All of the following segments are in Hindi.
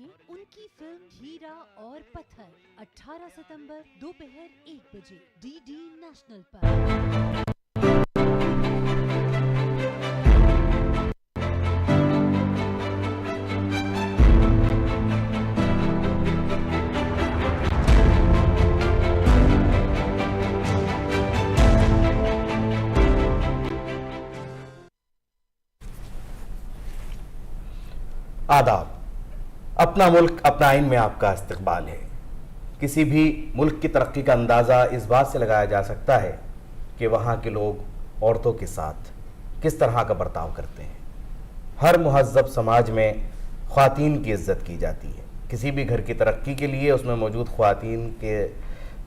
देखिए उनकी फिल्म हीरा और पत्थर 18 सितंबर दोपहर 1 बजे डीडी नेशनल पर। आदाब। अपना मुल्क अपना आइन में आपका इस्तकबाल है। किसी भी मुल्क की तरक्की का अंदाज़ा इस बात से लगाया जा सकता है कि वहाँ के लोग औरतों के साथ किस तरह का बर्ताव करते हैं। हर मुहज़्ज़ब समाज में ख़वातीन की इज़्ज़त की जाती है। किसी भी घर की तरक्की के लिए उसमें मौजूद ख़वातीन के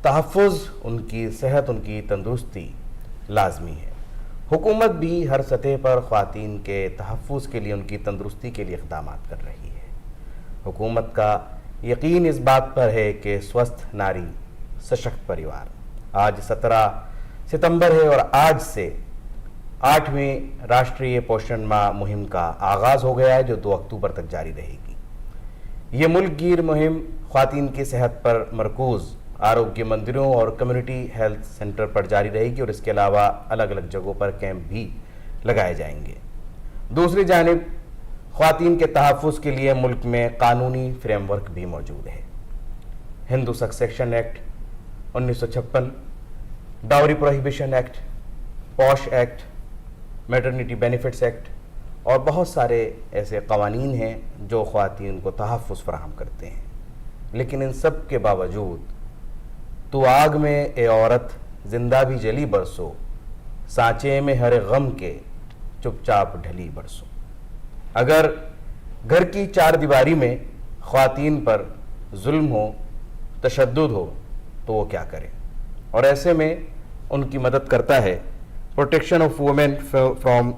तहफ़्फ़ुज़, उनकी सेहत, उनकी तंदुरुस्ती लाजमी है। हुकूमत भी हर सतह पर ख़वातीन के तहफ़्फ़ुज़ के लिए, उनकी तंदुरुस्ती के लिए इक़दाम कर रही है। हुकूमत का यकीन इस बात पर है कि स्वस्थ नारी सशक्त परिवार। आज 17 सितंबर है और आज से 8वीं राष्ट्रीय पोषण माह मुहिम का आगाज़ हो गया है, जो 2 अक्टूबर तक जारी रहेगी। ये मुल्क गिर मुहिम ख़वातीन की सेहत पर मरकूज़ आरोग्य मंदिरों और कम्युनिटी हेल्थ सेंटर पर जारी रहेगी और इसके अलावा अलग अलग जगहों पर कैंप भी लगाए जाएंगे। दूसरी जानिब ख़वातीन के तहफ़्फ़ुज़ के लिए मुल्क में कानूनी फ्रेमवर्क भी मौजूद है। Hindu succession act 1956, dowry prohibition act, posh act, maternity benefits act और बहुत सारे ऐसे क़वानीन हैं जो ख़वातीन को तहफ़्फ़ुज़ फराहम करते हैं। लेकिन इन सब के बावजूद तू आग में ए औरत जिंदा भी जली बरसो, सांचे में हर गम के चुपचाप ढली बरसो। अगर घर की 4 दीवारी में ख़वातीन पर जुल्म हो, तशद्दुद हो, तो वो क्या करें? और ऐसे में उनकी मदद करता है protection of women from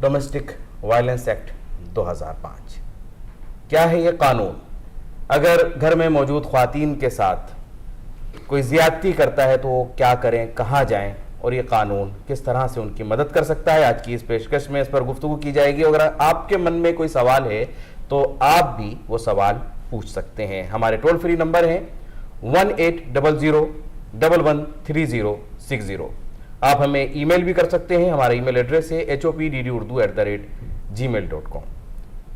domestic violence act 2005। क्या है ये कानून? अगर घर में मौजूद ख़वातीन के साथ कोई ज़्यादती करता है तो वो क्या करें, कहाँ जाएं, और ये कानून किस तरह से उनकी मदद कर सकता है? आज की इस पेशकश में इस पर गुफ्तगू की जाएगी। अगर आपके मन में कोई सवाल है तो आप भी वो सवाल पूछ सकते हैं। हमारे टोल फ्री नंबर हैं 1800113060। आप हमें ईमेल भी कर सकते हैं। हमारा ईमेल एड्रेस है hopdurdu@gmail.com।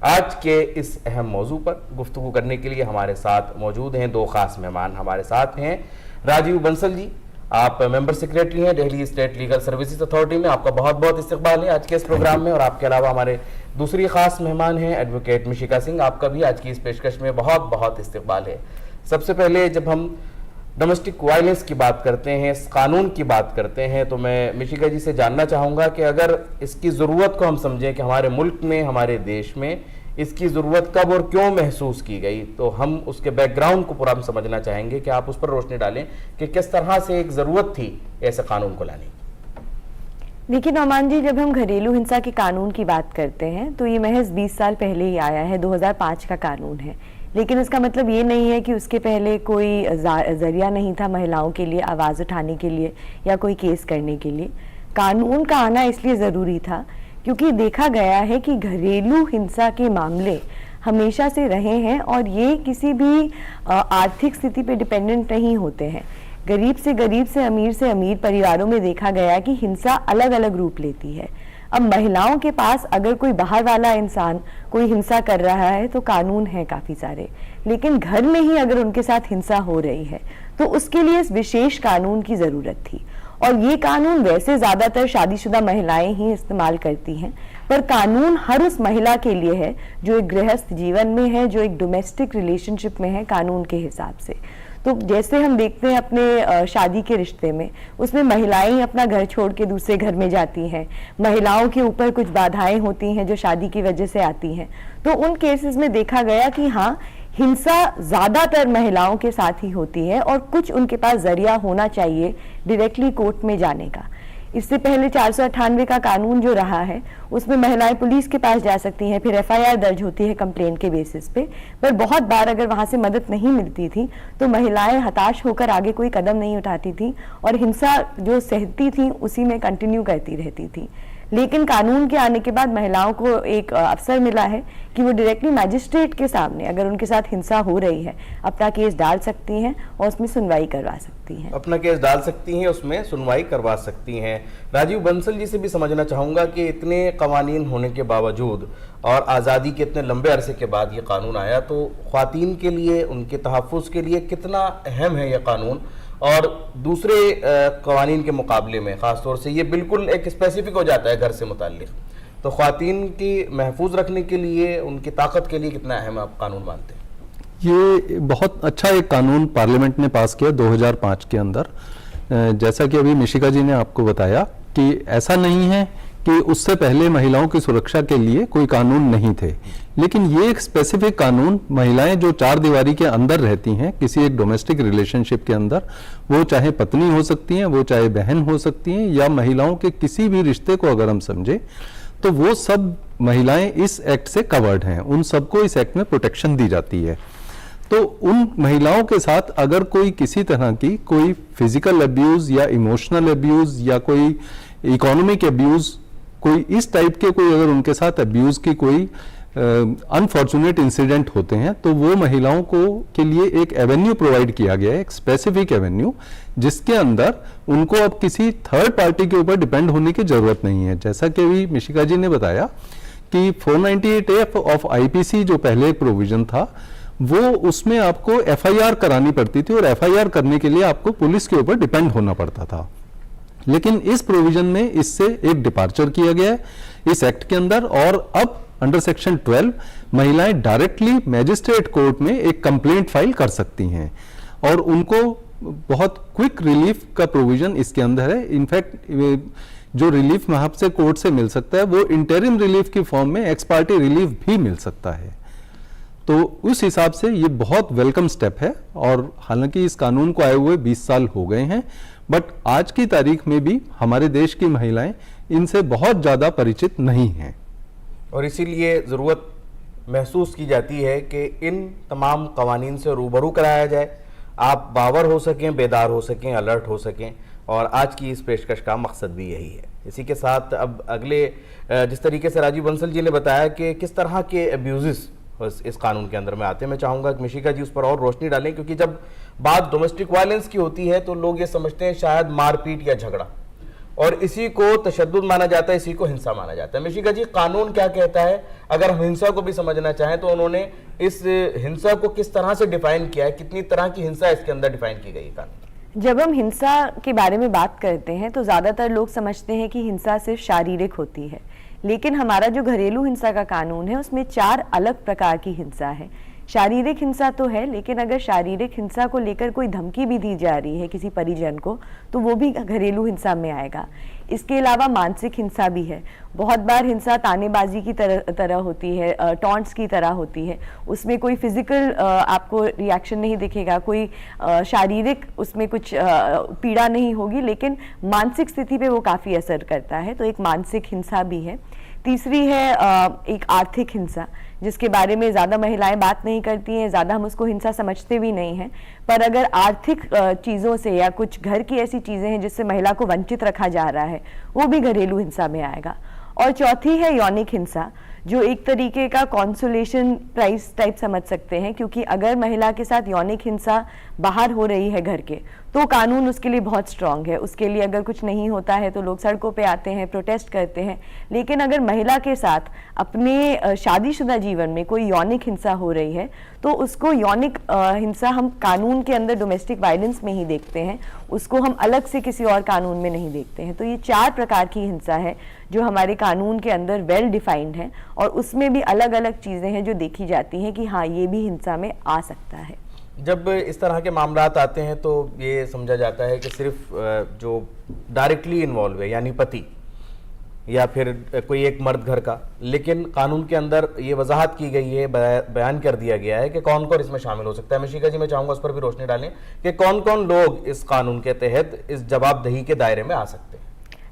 आज के इस अहम मौजू पर गुफ्तगू करने के लिए हमारे साथ मौजूद हैं 2 खास मेहमान। हमारे साथ हैं राजीव बंसल जी, आप मेंबर सेक्रेटरी हैं Delhi state legal services authority में। आपका बहुत बहुत इस्तकबाल है आज के इस प्रोग्राम में। और आपके अलावा हमारे दूसरी खास मेहमान हैं एडवोकेट मिशिका सिंह, आपका भी आज की इस पेशकश में बहुत बहुत इस्तकबाल है। सबसे पहले जब हम डोमेस्टिक वायलेंस की बात करते हैं, इस कानून की बात करते हैं, तो मैं मिशिका जी से जानना चाहूँगा कि अगर इसकी ज़रूरत को हम समझें कि हमारे मुल्क में, हमारे देश में इसकी ज़रूरत कब और क्यों महसूस की गई, तो हम उसके बैकग्राउंड को पूरा हम समझना चाहेंगे कि आप उस पर रोशनी डालें कि किस तरह से एक ज़रूरत थी ऐसे कानून को लाने की। देखिए नौमान जी, जब हम घरेलू हिंसा के कानून की बात करते हैं तो ये महज 20 साल पहले ही आया है, 2005 का कानून है। लेकिन इसका मतलब ये नहीं है कि उसके पहले कोई जरिया नहीं था महिलाओं के लिए आवाज़ उठाने के लिए या कोई केस करने के लिए। कानून का आना इसलिए ज़रूरी था क्योंकि देखा गया है कि घरेलू हिंसा के मामले हमेशा से रहे हैं और ये किसी भी आर्थिक स्थिति पे डिपेंडेंट नहीं होते हैं। गरीब से अमीर परिवारों में देखा गया कि हिंसा अलग अलग रूप लेती है। अब महिलाओं के पास अगर कोई बाहर वाला इंसान कोई हिंसा कर रहा है तो कानून है काफ़ी सारे, लेकिन घर में ही अगर उनके साथ हिंसा हो रही है तो उसके लिए इस विशेष कानून की ज़रूरत थी। और ये कानून वैसे ज़्यादातर शादीशुदा महिलाएं ही इस्तेमाल करती हैं, पर कानून हर उस महिला के लिए है जो एक गृहस्थ जीवन में है, जो एक डोमेस्टिक रिलेशनशिप में है कानून के हिसाब से। तो जैसे हम देखते हैं अपने शादी के रिश्ते में, उसमें महिलाएं ही अपना घर छोड़ के दूसरे घर में जाती हैं, महिलाओं के ऊपर कुछ बाधाएं होती हैं जो शादी की वजह से आती हैं। तो उन केसेस में देखा गया कि हाँ, हिंसा ज़्यादातर महिलाओं के साथ ही होती है और कुछ उनके पास जरिया होना चाहिए डायरेक्टली कोर्ट में जाने का। इससे पहले 498 का कानून जो रहा है उसमें महिलाएं पुलिस के पास जा सकती हैं, फिर FIR दर्ज होती है कंप्लेंट के बेसिस पे। पर बहुत बार अगर वहां से मदद नहीं मिलती थी तो महिलाएं हताश होकर आगे कोई कदम नहीं उठाती थी और हिंसा जो सहती थी उसी में कंटिन्यू करती रहती थी। लेकिन कानून के आने के बाद महिलाओं को एक अवसर मिला है कि वो डायरेक्टली मैजिस्ट्रेट के सामने अगर उनके साथ हिंसा हो रही है अपना केस डाल सकती हैं और उसमें सुनवाई करवा सकती हैं। अपना केस डाल सकती हैं, उसमें सुनवाई करवा सकती हैं। राजीव बंसल जी से भी समझना चाहूँगा कि इतने कवानीन होने के बावजूद और आज़ादी के इतने लंबे अरसे के बाद ये कानून आया, तो ख्वातीन के लिए, उनके तहफ़्फ़ुज़ के लिए कितना अहम है ये कानून, और दूसरे कवानीन के मुकाबले में ख़ासतौर से ये बिल्कुल एक स्पेसिफिक हो जाता है घर से मुताल्लिक़, तो ख्वातीन की महफूज रखने के लिए, उनकी ताकत के लिए कितना अहम आप कानून मानते हैं? ये बहुत अच्छा एक कानून पार्लियामेंट ने पास किया 2005 के अंदर। जैसा कि अभी मिशिका जी ने आपको बताया कि ऐसा नहीं है कि उससे पहले महिलाओं की सुरक्षा के लिए कोई कानून नहीं थे, लेकिन ये एक स्पेसिफिक कानून, महिलाएं जो चार दीवारी के अंदर रहती हैं किसी एक डोमेस्टिक रिलेशनशिप के अंदर, वो चाहे पत्नी हो सकती हैं, वो चाहे बहन हो सकती हैं, या महिलाओं के किसी भी रिश्ते को अगर हम समझे तो वो सब महिलाएं इस एक्ट से कवर्ड हैं, उन सबको इस एक्ट में प्रोटेक्शन दी जाती है। तो उन महिलाओं के साथ अगर कोई किसी तरह की कोई फिजिकल अब्यूज या इमोशनल अब्यूज या कोई इकोनॉमिक अब्यूज, कोई इस टाइप के कोई अगर उनके साथ अब्यूज की कोई अनफॉर्चुनेट इंसिडेंट होते हैं, तो वो महिलाओं को के लिए एक एवेन्यू प्रोवाइड किया गया है, एक स्पेसिफिक एवेन्यू, जिसके अंदर उनको अब किसी थर्ड पार्टी के ऊपर डिपेंड होने की जरूरत नहीं है। जैसा कि अभी मिशिका जी ने बताया कि 498A ऑफ आईपीसी जो पहले प्रोविजन था, वो उसमें आपको एफआईआर करानी पड़ती थी और एफआईआर करने के लिए आपको पुलिस के ऊपर डिपेंड होना पड़ता था। लेकिन इस प्रोविजन में इससे एक डिपार्चर किया गया है इस एक्ट के अंदर, और अब अंडर सेक्शन 12 महिलाएं डायरेक्टली मैजिस्ट्रेट कोर्ट में एक कंप्लेंट फाइल कर सकती हैं और उनको बहुत क्विक रिलीफ का प्रोविजन इसके अंदर है। इनफैक्ट जो रिलीफ वहां से कोर्ट से मिल सकता है वो इंटरिम रिलीफ की फॉर्म में एक्स पार्टी रिलीफ भी मिल सकता है। तो उस हिसाब से ये बहुत वेलकम स्टेप है, और हालांकि इस कानून को आए हुए 20 साल हो गए हैं, बट आज की तारीख में भी हमारे देश की महिलाएं इनसे बहुत ज्यादा परिचित नहीं हैं, और इसीलिए ज़रूरत महसूस की जाती है कि इन तमाम कवानीन से रूबरू कराया जाए, आप बावर हो सकें, बेदार हो सकें, अलर्ट हो सकें, और आज की इस पेशकश का मकसद भी यही है। इसी के साथ अब अगले, जिस तरीके से राजीव बंसल जी ने बताया कि किस तरह के अब्यूज़ इस कानून के अंदर में आते हैं, मैं चाहूँगा कि मिशिका जी उस पर और रोशनी डालें, क्योंकि जब बात डोमेस्टिक वायलेंस की होती है तो लोग ये समझते हैं शायद मारपीट या झगड़ा, और इसी को तशद्दुद माना जाता है, इसी को हिंसा माना जाता है। मिशिका जी, कानून क्या कहता है? अगर हम हिंसा को भी समझना चाहें तो उन्होंने इस हिंसा को किस तरह से डिफाइन किया है, कितनी तरह की हिंसा इसके अंदर डिफाइन की गई है कानून? जब हम हिंसा के बारे में बात करते हैं तो ज्यादातर लोग समझते हैं कि हिंसा सिर्फ शारीरिक होती है, लेकिन हमारा जो घरेलू हिंसा का कानून है उसमें 4 अलग प्रकार की हिंसा है। शारीरिक हिंसा तो है, लेकिन अगर शारीरिक हिंसा को लेकर कोई धमकी भी दी जा रही है किसी परिजन को, तो वो भी घरेलू हिंसा में आएगा। इसके अलावा मानसिक हिंसा भी है। बहुत बार हिंसा तानेबाजी की तरह होती है, टॉन्ट्स की तरह होती है, उसमें कोई फिजिकल आपको रिएक्शन नहीं दिखेगा, कोई शारीरिक उसमें कुछ पीड़ा नहीं होगी, लेकिन मानसिक स्थिति पे वो काफ़ी असर करता है, तो एक मानसिक हिंसा भी है। तीसरी है एक आर्थिक हिंसा, जिसके बारे में ज़्यादा महिलाएं बात नहीं करती हैं, ज़्यादा हम उसको हिंसा समझते भी नहीं हैं, पर अगर आर्थिक चीज़ों से या कुछ घर की ऐसी चीज़ें हैं जिससे महिला को वंचित रखा जा रहा है, वो भी घरेलू हिंसा में आएगा। और चौथी है यौनिक हिंसा, जो एक तरीके का कॉन्सोलेशन प्राइस टाइप समझ सकते हैं, क्योंकि अगर महिला के साथ यौनिक हिंसा बाहर हो रही है घर के, तो कानून उसके लिए बहुत स्ट्रांग है। उसके लिए अगर कुछ नहीं होता है तो लोग सड़कों पे आते हैं, प्रोटेस्ट करते हैं, लेकिन अगर महिला के साथ अपने शादीशुदा जीवन में कोई यौनिक हिंसा हो रही है तो उसको यौनिक हिंसा हम कानून के अंदर डोमेस्टिक वायलेंस में ही देखते हैं, उसको हम अलग से किसी और कानून में नहीं देखते हैं। तो ये 4 प्रकार की हिंसा है जो हमारे कानून के अंदर वेल डिफाइंड है, और उसमें भी अलग अलग चीज़ें हैं जो देखी जाती हैं कि हाँ, ये भी हिंसा में आ सकता है। जब इस तरह के मामलात आते हैं तो ये समझा जाता है कि सिर्फ जो डायरेक्टली इन्वॉल्व है, यानी पति या फिर कोई एक मर्द घर का, लेकिन कानून के अंदर ये वजाहत की गई है, बयान कर दिया गया है कि कौन कौन इसमें शामिल हो सकता है। मिशिका जी, मैं चाहूँगा उस पर भी रोशनी डालें कि कौन कौन लोग इस कानून के तहत इस जवाबदेही के दायरे में आ सकते हैं।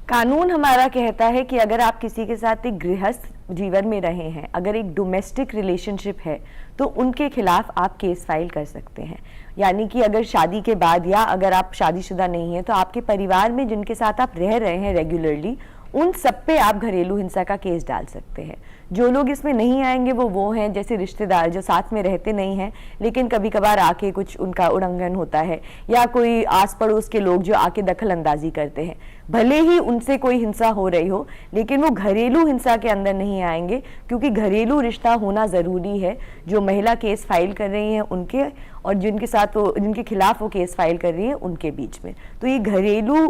कानून हमारा कहता है कि अगर आप किसी के साथ एक गृहस्थ जीवन में रहे हैं, अगर एक डोमेस्टिक रिलेशनशिप है, तो उनके खिलाफ आप केस फाइल कर सकते हैं। यानी कि अगर शादी के बाद या अगर आप शादीशुदा नहीं है तो आपके परिवार में जिनके साथ आप रह रहे हैं रेगुलरली, उन सब पे आप घरेलू हिंसा का केस डाल सकते हैं। जो लोग इसमें नहीं आएंगे वो हैं जैसे रिश्तेदार जो साथ में रहते नहीं हैं लेकिन कभी कभार आके कुछ उनका उल्लंघन होता है, या कोई आस पड़ोस के लोग जो आके दखल अंदाजी करते हैं, भले ही उनसे कोई हिंसा हो रही हो लेकिन वो घरेलू हिंसा के अंदर नहीं आएंगे, क्योंकि घरेलू रिश्ता होना ज़रूरी है। जो महिला केस फाइल कर रही हैं उनके और जिनके खिलाफ वो केस फाइल कर रही है उनके बीच में, तो ये घरेलू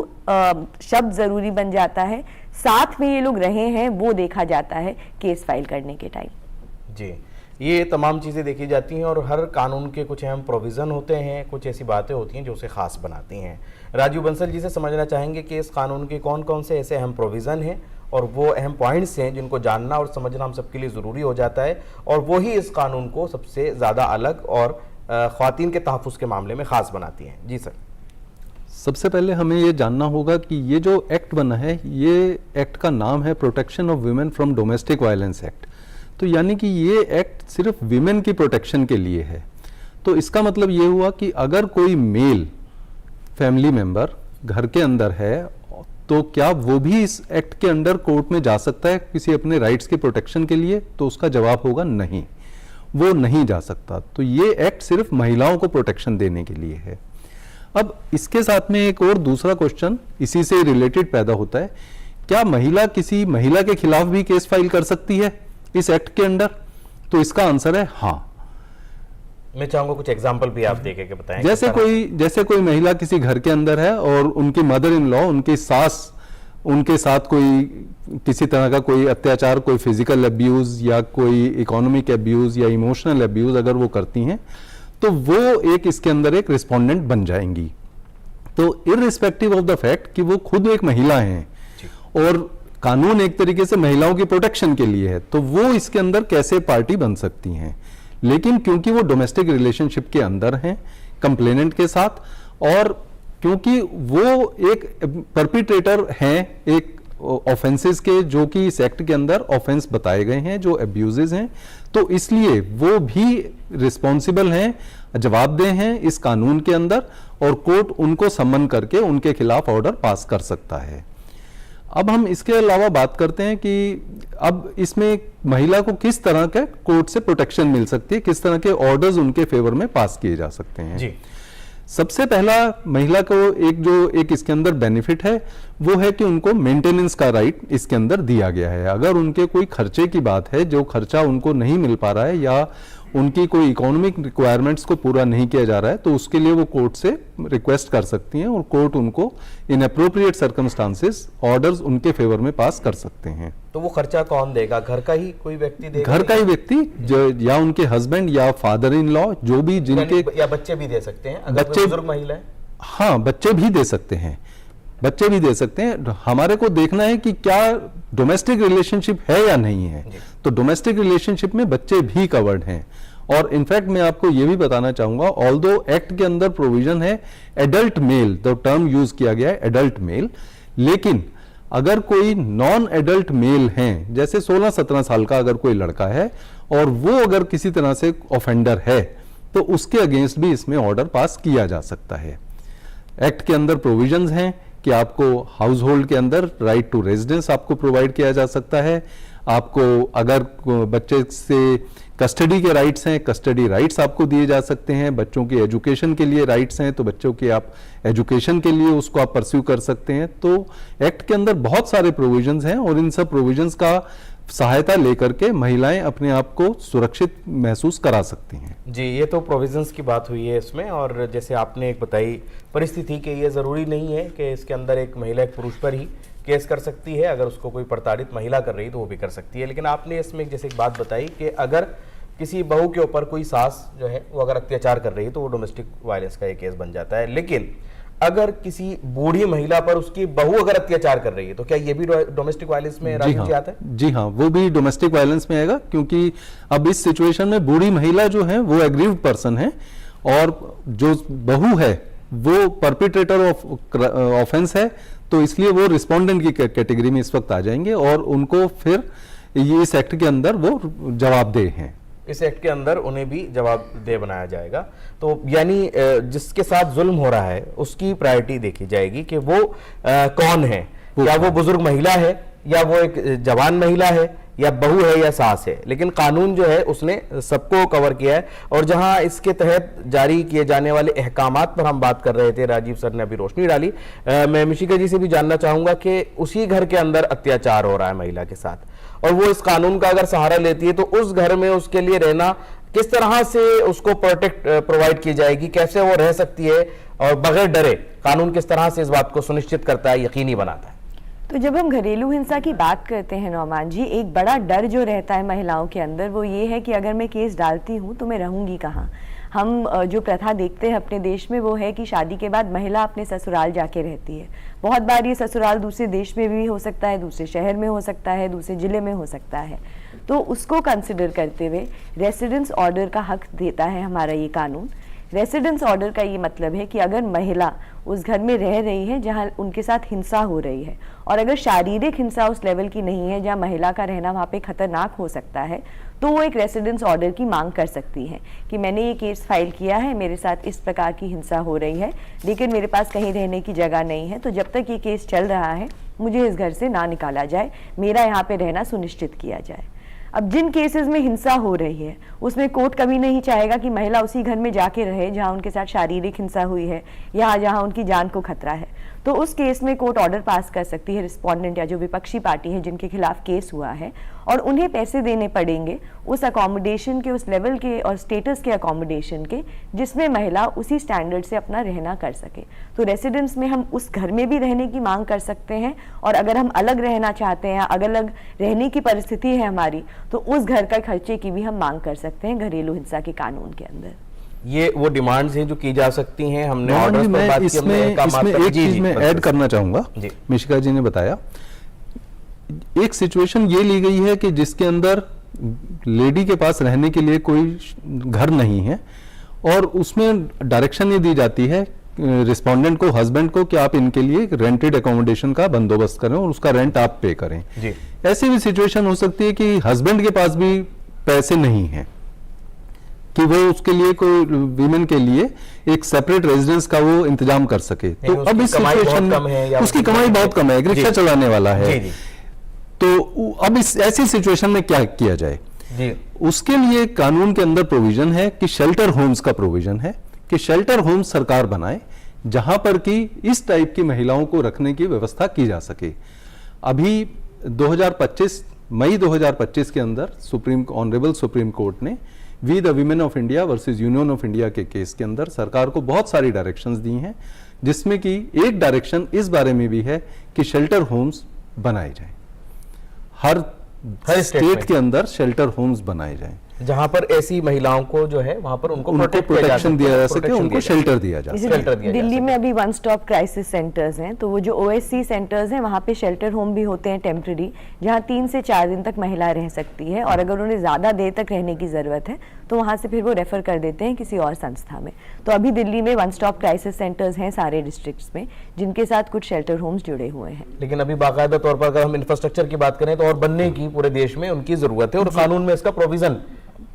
शब्द ज़रूरी बन जाता है। साथ में ये लोग रहे हैं वो देखा जाता है केस फाइल करने के टाइम। जी, ये तमाम चीज़ें देखी जाती हैं और हर कानून के कुछ अहम प्रोविज़न होते हैं, कुछ ऐसी बातें होती हैं जो उसे ख़ास बनाती हैं। राजीव बंसल जी से समझना चाहेंगे कि इस कानून के कौन कौन से ऐसे अहम प्रोविज़न हैं और वो अहम पॉइंट्स हैं जिनको जानना और समझना हम सबके लिए ज़रूरी हो जाता है, और वही इस कानून को सबसे ज़्यादा अलग और ख़वातीन के तहफ़्फ़ुज़ के मामले में ख़ास बनाती हैं। जी सर। सबसे पहले हमें ये जानना होगा कि ये जो एक्ट बना है, ये एक्ट का नाम है protection of women from domestic violence act. तो यानी कि ये एक्ट सिर्फ वीमेन की प्रोटेक्शन के लिए है। तो इसका मतलब ये हुआ कि अगर कोई मेल फैमिली मेंबर घर के अंदर है तो क्या वो भी इस एक्ट के अंडर कोर्ट में जा सकता है किसी अपने राइट्स की प्रोटेक्शन के लिए? तो उसका जवाब होगा नहीं, वो नहीं जा सकता। तो ये एक्ट सिर्फ महिलाओं को प्रोटेक्शन देने के लिए है। अब इसके साथ में एक और दूसरा क्वेश्चन इसी से रिलेटेड पैदा होता है, क्या महिला किसी महिला के खिलाफ भी केस फाइल कर सकती है इस एक्ट के अंडर? तो इसका आंसर है हाँ। मैं चाहूंगा कुछ एग्जांपल भी आप देके के बताएं। जैसे कोई महिला किसी घर के अंदर है और उनकी मदर इन लॉ, उनकी सास उनके साथ कोई किसी तरह का कोई अत्याचार, कोई फिजिकल अब्यूज या कोई इकोनॉमिक अब्यूज या इमोशनल अब्यूज अगर वो करती हैं तो वो एक इसके अंदर एक रिस्पोंडेंट बन जाएंगी। तो इररिस्पेक्टिव ऑफ द फैक्ट कि वो खुद एक महिला हैं और कानून एक तरीके से महिलाओं की प्रोटेक्शन के लिए है, तो वो इसके अंदर कैसे पार्टी बन सकती हैं। लेकिन क्योंकि वो डोमेस्टिक रिलेशनशिप के अंदर हैं कंप्लेनेंट के साथ, और क्योंकि वो एक परपिट्रेटर हैं एक ऑफेंसेस के जो कि इस एक्ट के अंदर ऑफेंस बताए गए हैं, जो अब्यूजेस हैं, तो इसलिए वो भी रिस्पॉन्सिबल हैं, जवाबदेह हैं इस कानून के अंदर, और कोर्ट उनको सम्मन करके उनके खिलाफ ऑर्डर पास कर सकता है। अब हम इसके अलावा बात करते हैं कि अब इसमें महिला को किस तरह के कोर्ट से प्रोटेक्शन मिल सकती है, किस तरह के ऑर्डर्स उनके फेवर में पास किए जा सकते हैं। जी। सबसे पहला महिला को एक इसके अंदर बेनिफिट है वो है कि उनको मेंटेनेंस का राइट इसके अंदर दिया गया है। अगर उनके कोई खर्चे की बात है, जो खर्चा उनको नहीं मिल पा रहा है या उनकी कोई इकोनॉमिक रिक्वायरमेंट्स को पूरा नहीं किया जा रहा है, तो उसके लिए वो कोर्ट से रिक्वेस्ट कर सकती हैं और कोर्ट उनको इन अप्रोप्रिएट सर्कमस्टांसेस ऑर्डर्स उनके फेवर में पास कर सकते हैं। तो वो खर्चा कौन देगा? घर का ही कोई व्यक्ति देगा? घर का ही व्यक्ति, या उनके हस्बैंड या फादर इन लॉ, जो भी जिनके, या बच्चे भी दे सकते हैं अगर बच्चे, बुजुर्ग महिला है? हाँ, बच्चे भी दे सकते हैं, बच्चे भी दे सकते हैं। हमारे को देखना है कि क्या डोमेस्टिक रिलेशनशिप है या नहीं है। तो डोमेस्टिक रिलेशनशिप में बच्चे भी कवर्ड हैं। और इनफैक्ट मैं आपको यह भी बताना चाहूंगा, ऑल्दो एक्ट के अंदर प्रोविजन है एडल्ट मेल, तो टर्म यूज किया गया है एडल्ट मेल, लेकिन अगर कोई नॉन एडल्ट मेल हैं, जैसे 16-17 साल का अगर कोई लड़का है और वो अगर किसी तरह से ऑफेंडर है, तो उसके अगेंस्ट भी इसमें ऑर्डर पास किया जा सकता है। एक्ट के अंदर प्रोविजंस हैं कि आपको हाउस होल्ड के अंदर राइट टू रेजिडेंस आपको प्रोवाइड किया जा सकता है। आपको अगर बच्चे से कस्टडी के राइट्स हैं, कस्टडी राइट्स आपको दिए जा सकते हैं। बच्चों की एजुकेशन के लिए राइट्स हैं, तो बच्चों की आप एजुकेशन के लिए उसको आप परस्यू कर सकते हैं। तो एक्ट के अंदर बहुत सारे प्रोविजंस हैं और इन सब प्रोविजंस का सहायता लेकर के महिलाएं अपने आप को सुरक्षित महसूस करा सकती हैं। जी, ये तो प्रोविजंस की बात हुई है इसमें, और जैसे आपने एक बताई परिस्थिति कि ये ज़रूरी नहीं है कि इसके अंदर एक महिला एक पुरुष पर ही केस कर सकती है, अगर उसको कोई प्रताड़ित महिला कर रही है तो वो भी कर सकती है। लेकिन आपने इसमें जैसे एक बात बताई कि अगर किसी बहू के ऊपर कोई सास जो है वो अगर अत्याचार कर रही है तो वो डोमेस्टिक वायलेंस का एक केस बन जाता है। लेकिन अगर किसी बूढ़ी महिला पर उसकी बहू अगर अत्याचार कर रही है तो क्या ये भी डोमेस्टिक वायलेंस में आता है? जी हाँ, वो भी डोमेस्टिक वायलेंस में आएगा, क्योंकि अब इस सिचुएशन में बूढ़ी महिला जो है वो एग्रीव्ड पर्सन है और जो बहू है वो परपिट्रेटर ऑफ ऑफेंस है, तो इसलिए वो रिस्पोंडेंट की कैटेगरी में इस वक्त आ जाएंगे और उनको फिर ये इस एक्ट के अंदर वो जवाबदेह हैं। इस एक्ट के अंदर उन्हें भी जवाबदेह बनाया जाएगा। तो यानी जिसके साथ जुल्म हो रहा है उसकी प्रायोरिटी देखी जाएगी कि वो कौन है, क्या वो बुजुर्ग महिला है या वो एक जवान महिला है या बहू है या सास है, लेकिन कानून जो है उसने सबको कवर किया है। और जहां इसके तहत जारी किए जाने वाले अहकामात पर हम बात कर रहे थे, राजीव सर ने अभी रोशनी डाली। मैं मिशिका जी से भी जानना चाहूंगा कि उसी घर के अंदर अत्याचार हो रहा है महिला के साथ, और वो इस कानून का अगर सहारा लेती है तो उस घर में उसके लिए रहना किस तरह से उसको प्रोटेक्ट प्रोवाइड की जाएगी, कैसे वो रह सकती है, और बगैर डरे कानून किस तरह से इस बात को सुनिश्चित करता है, यकीनी बनाता है। तो जब हम घरेलू हिंसा की बात करते हैं नौमान जी, एक बड़ा डर जो रहता है महिलाओं के अंदर वो ये है कि अगर मैं केस डालती हूँ तो मैं रहूंगी कहाँ। हम जो प्रथा देखते हैं अपने देश में वो है कि शादी के बाद महिला अपने ससुराल जाके रहती है। बहुत बार ये ससुराल दूसरे देश में भी हो सकता है, दूसरे शहर में हो सकता है, दूसरे जिले में हो सकता है। तो उसको कंसिडर करते हुए रेसिडेंस ऑर्डर का हक देता है हमारा ये कानून। रेसिडेंस ऑर्डर का ये मतलब है कि अगर महिला उस घर में रह रही है जहां उनके साथ हिंसा हो रही है, और अगर शारीरिक हिंसा उस लेवल की नहीं है जहां महिला का रहना वहां पे खतरनाक हो सकता है, तो वो एक रेसिडेंस ऑर्डर की मांग कर सकती है कि मैंने ये केस फाइल किया है, मेरे साथ इस प्रकार की हिंसा हो रही है, लेकिन मेरे पास कहीं रहने की जगह नहीं है, तो जब तक ये केस चल रहा है मुझे इस घर से ना निकाला जाए, मेरा यहाँ पे रहना सुनिश्चित किया जाए। अब जिन केसेस में हिंसा हो रही है उसमें कोर्ट कभी नहीं चाहेगा कि महिला उसी घर में जाके रहे जहां उनके साथ शारीरिक हिंसा हुई है या जहां उनकी जान को खतरा है। तो उस केस में कोर्ट ऑर्डर पास कर सकती है रिस्पोंडेंट या जो विपक्षी पार्टी है जिनके खिलाफ केस हुआ है, और उन्हें पैसे देने पड़ेंगे उस अकोमोडेशन के, उस लेवल के और स्टेटस के अकोमोडेशन के जिसमें महिला उसी स्टैंडर्ड से अपना रहना कर सके। तो रेसिडेंस में हम उस घर में भी रहने की मांग कर सकते हैं, और अगर हम अलग रहना चाहते हैं, अलग अलग रहने की परिस्थिति है हमारी, तो उस घर का खर्चे की भी हम मांग कर सकते हैं घरेलू हिंसा के कानून के अंदर। ये वो डिमांड्स हैं जो की जा सकती हैं। हमने ऑर्डर्स पर मैं बात की, इसमें एक चीज मैं ऐड करना चाहूंगा। मिशिका जी ने बताया, एक सिचुएशन ये ली गई है कि जिसके अंदर लेडी के पास रहने के लिए कोई घर नहीं है, और उसमें डायरेक्शन ये दी जाती है रिस्पोंडेंट को, हस्बैंड को, कि आप इनके लिए रेंटेड एकोमोडेशन का बंदोबस्त करें और उसका रेंट आप पे करें। ऐसी भी सिचुएशन हो सकती है कि हस्बैंड के पास भी पैसे नहीं है कि वो उसके लिए कोई वीमेन के लिए एक सेपरेट रेजिडेंस का वो इंतजाम कर सके। तो अब इस सिचुएशन में उसकी कमाई बहुत कम है, रिक्शा चलाने वाला है, तो अब इस ऐसी सिचुएशन में क्या किया जाए? उसके लिए कानून के अंदर प्रोविजन है कि शेल्टर होम्स का प्रोविजन है कि शेल्टर होम्स सरकार बनाए जहां पर कि इस टाइप की महिलाओं को रखने की व्यवस्था की जा सके। अभी 2025 मई 2025 के अंदर ऑनरेबल सुप्रीम कोर्ट ने we the women of India versus union of India के केस के अंदर सरकार को बहुत सारी डायरेक्शंस दी हैं, जिसमें कि एक डायरेक्शन इस बारे में भी है कि शेल्टर होम्स बनाए जाएं, हर स्टेट के अंदर शेल्टर होम्स बनाए जाएं जहां पर ऐसी महिलाओं को जो है वहां पर उनको प्रोटेक्शन दिया जा सके, उनको शेल्टर दिया जा सके। दिल्ली में अभी वन स्टॉप क्राइसिस सेंटर्स हैं, तो वो जो ओएससी सेंटर्स हैं वहां पे शेल्टर होम भी होते हैं टेम्पररी, जहां 3 से 4 दिन तक महिला रह सकती है, और अगर उन्हें ज्यादा देर तक रहने की जरूरत है तो वहां से फिर वो रेफर कर देते हैं किसी और संस्था में। तो अभी दिल्ली में वन स्टॉप क्राइसिस सेंटर्स हैं सारे डिस्ट्रिक्ट्स में, जिनके साथ कुछ शेल्टर होम्स जुड़े हुए हैं। लेकिन अभी बाकायदा तौर पर अगर हम इंफ्रास्ट्रक्चर की बात करें तो और बनने की पूरे देश में उनकी जरूरत है, और कानून में इसका प्रोविजन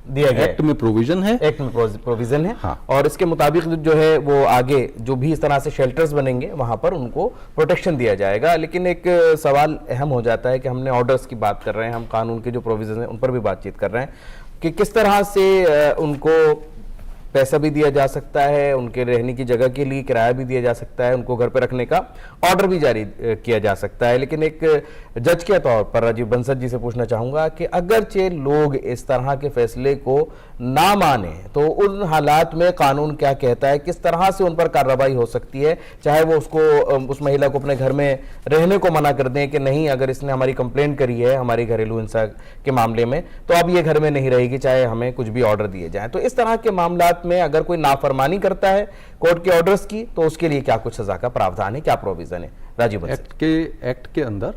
दिया गया, एक्ट में प्रोविजन है, एक्ट में प्रोविजन है। हाँ। और इसके मुताबिक जो है वो आगे जो भी इस तरह से शेल्टर्स बनेंगे वहां पर उनको प्रोटेक्शन दिया जाएगा। लेकिन एक सवाल अहम हो जाता है कि हमने ऑर्डर्स की बात कर रहे हैं, हम कानून के जो प्रोविजन है उन पर भी बातचीत कर रहे हैं कि किस तरह से उनको पैसा भी दिया जा सकता है, उनके रहने की जगह के लिए किराया भी दिया जा सकता है, उनको घर पर रखने का ऑर्डर भी जारी किया जा सकता है। लेकिन एक जज के तौर पर राजीव बंसल जी से पूछना चाहूंगा कि अगरचे लोग इस तरह के फैसले को ना माने तो उन हालात में कानून क्या कहता है, किस तरह से उन पर कार्रवाई हो सकती है, चाहे वो उस महिला को अपने घर में रहने को मना कर दें कि नहीं, अगर इसने हमारी कंप्लेंट करी है हमारी घरेलू हिंसा के मामले में तो अब ये घर में नहीं रहेगी, चाहे हमें कुछ भी ऑर्डर दिए जाए। तो इस तरह के मामलात में अगर कोई नाफरमानी करता है कोर्ट के ऑर्डर्स की तो उसके लिए क्या कुछ सजा का प्रावधान है, क्या प्रोविजन है? राजीव एक्ट के अंदर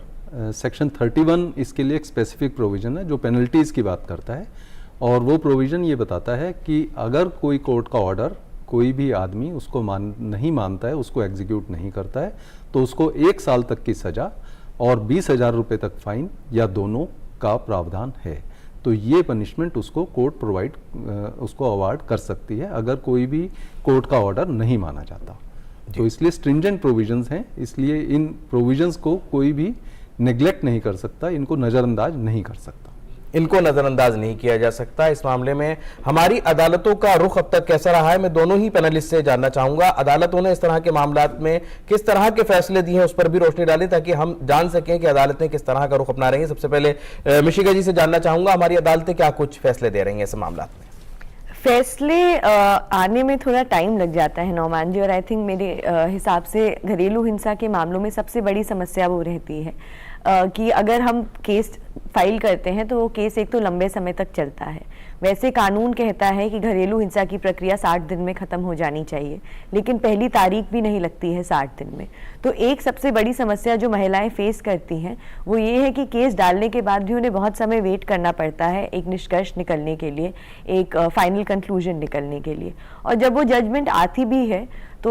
सेक्शन 31 इसके लिए एक स्पेसिफिक प्रोविजन है जो पेनल्टीज की बात करता है, और वो प्रोविजन ये बताता है कि अगर कोई कोर्ट का ऑर्डर कोई भी आदमी उसको नहीं मानता है, उसको एग्जीक्यूट नहीं करता है, तो उसको 1 साल तक की सजा और 20,000 रुपए तक फाइन या दोनों का प्रावधान है। तो ये पनिशमेंट उसको कोर्ट उसको अवार्ड कर सकती है अगर कोई भी कोर्ट का ऑर्डर नहीं माना जाता। तो इसलिए स्ट्रिंजेंट प्रोविजंस हैं, इसलिए इन प्रोविजंस को कोई भी नेग्लेक्ट नहीं कर सकता, इनको नज़रअंदाज नहीं कर सकता। इनको नजरअंदाज नहीं किया जा सकता। इस मामले में हमारी अदालतों का रुख अब तक कैसा रहा है, मैं दोनों ही पैनलिस्ट से जानना चाहूंगा। अदालतों ने इस तरह के मामलात में किस तरह के फैसले दिए हैं उस पर भी रोशनी डाली, ताकि हम जान सकें कि अदालतें किस तरह का रुख अपना रही हैं। सबसे पहले मिशिका जी से जानना चाहूंगा, हमारी अदालतें क्या कुछ फैसले दे रही हैं ऐसे मामलात में? फैसले आने में थोड़ा टाइम लग जाता है नौमान जी, और आई थिंक मेरे हिसाब से घरेलू हिंसा के मामलों में सबसे बड़ी समस्या वो रहती है कि अगर हम केस फाइल करते हैं तो वो केस एक तो लंबे समय तक चलता है। वैसे कानून कहता है कि घरेलू हिंसा की प्रक्रिया 60 दिन में ख़त्म हो जानी चाहिए, लेकिन पहली तारीख भी नहीं लगती है 60 दिन में। तो एक सबसे बड़ी समस्या जो महिलाएं फेस करती हैं वो ये है कि केस डालने के बाद भी उन्हें बहुत समय वेट करना पड़ता है एक निष्कर्ष निकलने के लिए, एक फाइनल कंक्लूजन निकलने के लिए। और जब वो जजमेंट आती भी है तो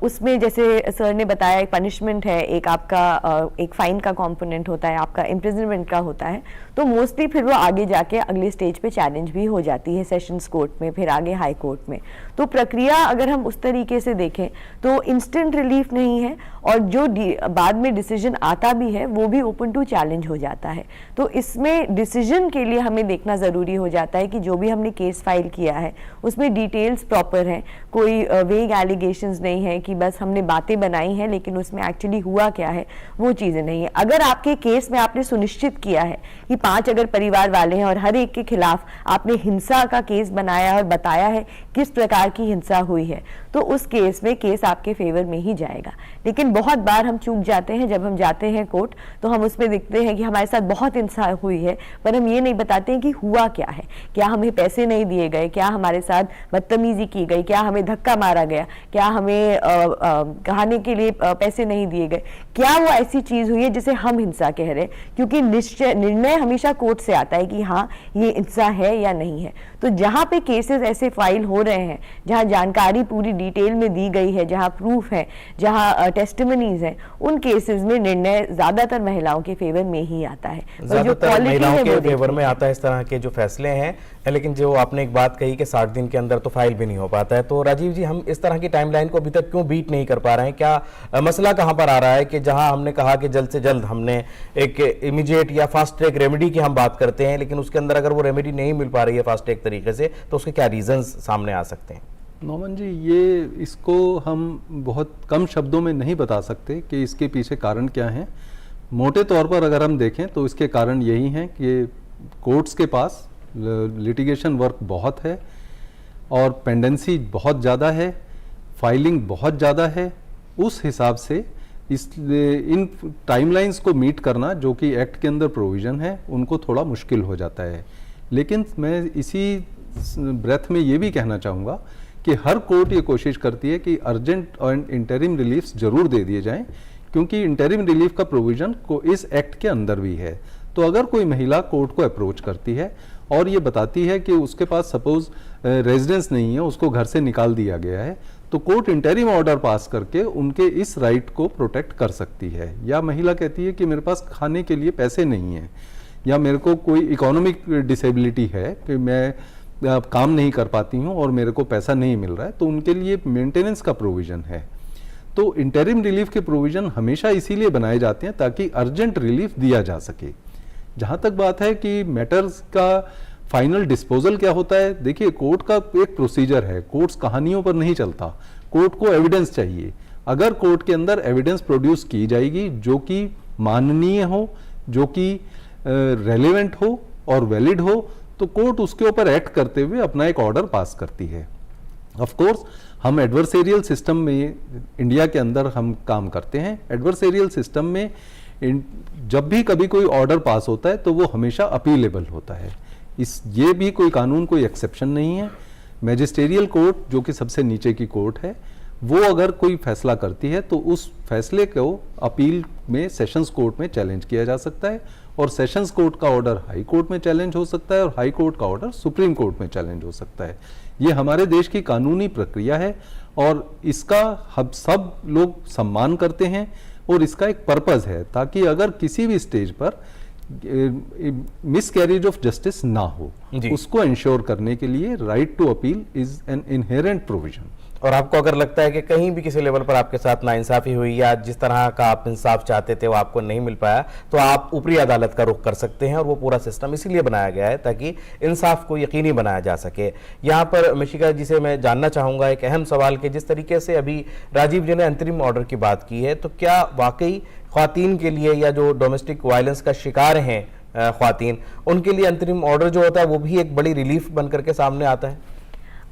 उसमें जैसे सर ने बताया एक पनिशमेंट है, एक आपका एक फाइन का कंपोनेंट होता है, आपका इम्प्रिजनमेंट का होता है। तो मोस्टली फिर वो आगे जाके अगले स्टेज पे चैलेंज भी हो जाती है सेशंस कोर्ट में, फिर आगे हाई कोर्ट में। तो प्रक्रिया अगर हम उस तरीके से देखें तो इंस्टेंट रिलीफ नहीं है, और जो बाद में डिसीजन आता भी है वो भी ओपन टू चैलेंज हो जाता है। तो इसमें डिसीजन के लिए हमें देखना ज़रूरी हो जाता है कि जो भी हमने केस फाइल किया है उसमें डिटेल्स प्रॉपर हैं, कोई वेग एलिगेशंस नहीं है कि बस हमने बातें बनाई हैं लेकिन उसमें एक्चुअली हुआ क्या है वो चीज़ें नहीं है। अगर आपके केस में आपने सुनिश्चित किया है कि 5 अगर परिवार वाले हैं और हर एक के खिलाफ आपने हिंसा का केस बनाया और बताया है किस प्रकार की हिंसा हुई है, तो उस केस में केस आपके फेवर में ही जाएगा। लेकिन बहुत बार हम चूक जाते हैं, जब हम जाते हैं कोर्ट तो हम उसमें देखते हैं कि हमारे साथ बहुत हिंसा हुई है, पर हम ये नहीं बताते हैं कि हुआ क्या है। क्या हमें पैसे नहीं दिए गए, क्या हमारे साथ बदतमीजी की गई, क्या हमें धक्का मारा गया, क्या हमें खाने के लिए पैसे नहीं दिए गए, क्या वो ऐसी चीज हुई है जिसे हम हिंसा कह रहे हैं, क्योंकि निर्णय हमेशा कोर्ट से आता है कि हाँ ये हिंसा है या नहीं है। तो जहाँ पे केसेस ऐसे फाइल हो रहे हैं जहाँ जानकारी पूरी डिटेल में दी गई है, जहाँ प्रूफ है, जहाँ टेस्टिमनीज हैं, उन केसेस में निर्णय ज्यादातर महिलाओं के फेवर में ही आता है। ज्यादातर महिलाओं के फेवर में आता है इस तरह के जो फैसले हैं। लेकिन जो आपने एक बात कही कि 60 दिन के अंदर तो फाइल भी नहीं हो पाता है, तो राजीव जी हम इस तरह की टाइमलाइन को अभी तक क्यों बीट नहीं कर पा रहे हैं? क्या मसला कहां पर आ रहा है कि जहां हमने कहा कि जल्द से जल्द हमने एक इमीडिएट या फास्ट ट्रैक रेमेडी की हम बात करते हैं, लेकिन उसके अंदर अगर वो रेमेडी नहीं मिल पा रही है फास्ट ट्रैक तरीके से, तो उसके क्या रीजंस सामने आ सकते हैं? नौमन जी, ये इसको हम बहुत कम शब्दों में नहीं बता सकते कि इसके पीछे कारण क्या हैं। मोटे तौर पर अगर हम देखें तो इसके कारण यही हैं कि कोर्ट्स के पास लिटिगेशन वर्क बहुत है और पेंडेंसी बहुत ज़्यादा है, फाइलिंग बहुत ज़्यादा है। उस हिसाब से इन टाइमलाइंस को मीट करना जो कि एक्ट के अंदर प्रोविज़न है उनको थोड़ा मुश्किल हो जाता है। लेकिन मैं इसी ब्रेथ में ये भी कहना चाहूँगा कि हर कोर्ट ये कोशिश करती है कि अर्जेंट और इंटरिम रिलीफ्स जरूर दे दिए जाएं, क्योंकि इंटरिम रिलीफ का प्रोविज़न को इस एक्ट के अंदर भी है। तो अगर कोई महिला कोर्ट को अप्रोच करती है और ये बताती है कि उसके पास सपोज रेजिडेंस नहीं है, उसको घर से निकाल दिया गया है, तो कोर्ट इंटरिम ऑर्डर पास करके उनके इस राइट को प्रोटेक्ट कर सकती है। या महिला कहती है कि मेरे पास खाने के लिए पैसे नहीं हैं, या मेरे को कोई इकोनॉमिक डिसेबिलिटी है कि मैं काम नहीं कर पाती हूँ और मेरे को पैसा नहीं मिल रहा है, तो उनके लिए मेंटेनेंस का प्रोविज़न है। तो इंटरिम रिलीफ के प्रोविज़न हमेशा इसीलिए बनाए जाते हैं ताकि अर्जेंट रिलीफ दिया जा सके। जहाँ तक बात है कि मैटर्स का फाइनल डिस्पोजल क्या होता है, देखिए कोर्ट का एक प्रोसीजर है, कोर्ट्स कहानियों पर नहीं चलता, कोर्ट को एविडेंस चाहिए। अगर कोर्ट के अंदर एविडेंस प्रोड्यूस की जाएगी जो कि माननीय हो, जो कि रेलेवेंट हो और वैलिड हो, तो कोर्ट उसके ऊपर एक्ट करते हुए अपना एक ऑर्डर पास करती है। ऑफ कोर्स हम एडवर्सेरियल सिस्टम में इंडिया के अंदर हम काम करते हैं। एडवर्सेरियल सिस्टम में जब भी कभी कोई ऑर्डर पास होता है तो वो हमेशा अपीलेबल होता है। ये भी कोई कानून कोई एक्सेप्शन नहीं है। मैजिस्टेरियल कोर्ट जो कि सबसे नीचे की कोर्ट है, वो अगर कोई फैसला करती है तो उस फैसले को अपील में सेशंस कोर्ट में चैलेंज किया जा सकता है, और सेशंस कोर्ट का ऑर्डर हाई कोर्ट में चैलेंज हो सकता है, और हाई कोर्ट का ऑर्डर सुप्रीम कोर्ट में चैलेंज हो सकता है। ये हमारे देश की कानूनी प्रक्रिया है और इसका हम सब लोग सम्मान करते हैं, और इसका एक पर्पस है ताकि अगर किसी भी स्टेज पर मिसकैरेज ऑफ जस्टिस ना हो, जी। उसको इंश्योर करने के लिए right to appeal is an inherent provision. और आपको अगर लगता है कि कहीं भी किसी लेवल पर आपके साथ नाइंसाफी हुई या जिस तरह का आप इंसाफ चाहते थे वो आपको नहीं मिल पाया, तो आप ऊपरी अदालत का रुख कर सकते हैं। और वो पूरा सिस्टम इसीलिए बनाया गया है ताकि इंसाफ को यकीनी बनाया जा सके। यहाँ पर मिशिका जी से मैं जानना चाहूँगा एक अहम सवाल कि जिस तरीके से अभी राजीव जी ने अंतरिम ऑर्डर की बात की है, तो क्या वाकई ख्वातीन के लिए या जो डोमेस्टिक वायलेंस का शिकार हैं ख्वातीन, उनके लिए अंतरिम ऑर्डर जो होता है वो भी एक बड़ी रिलीफ बन करके सामने आता है?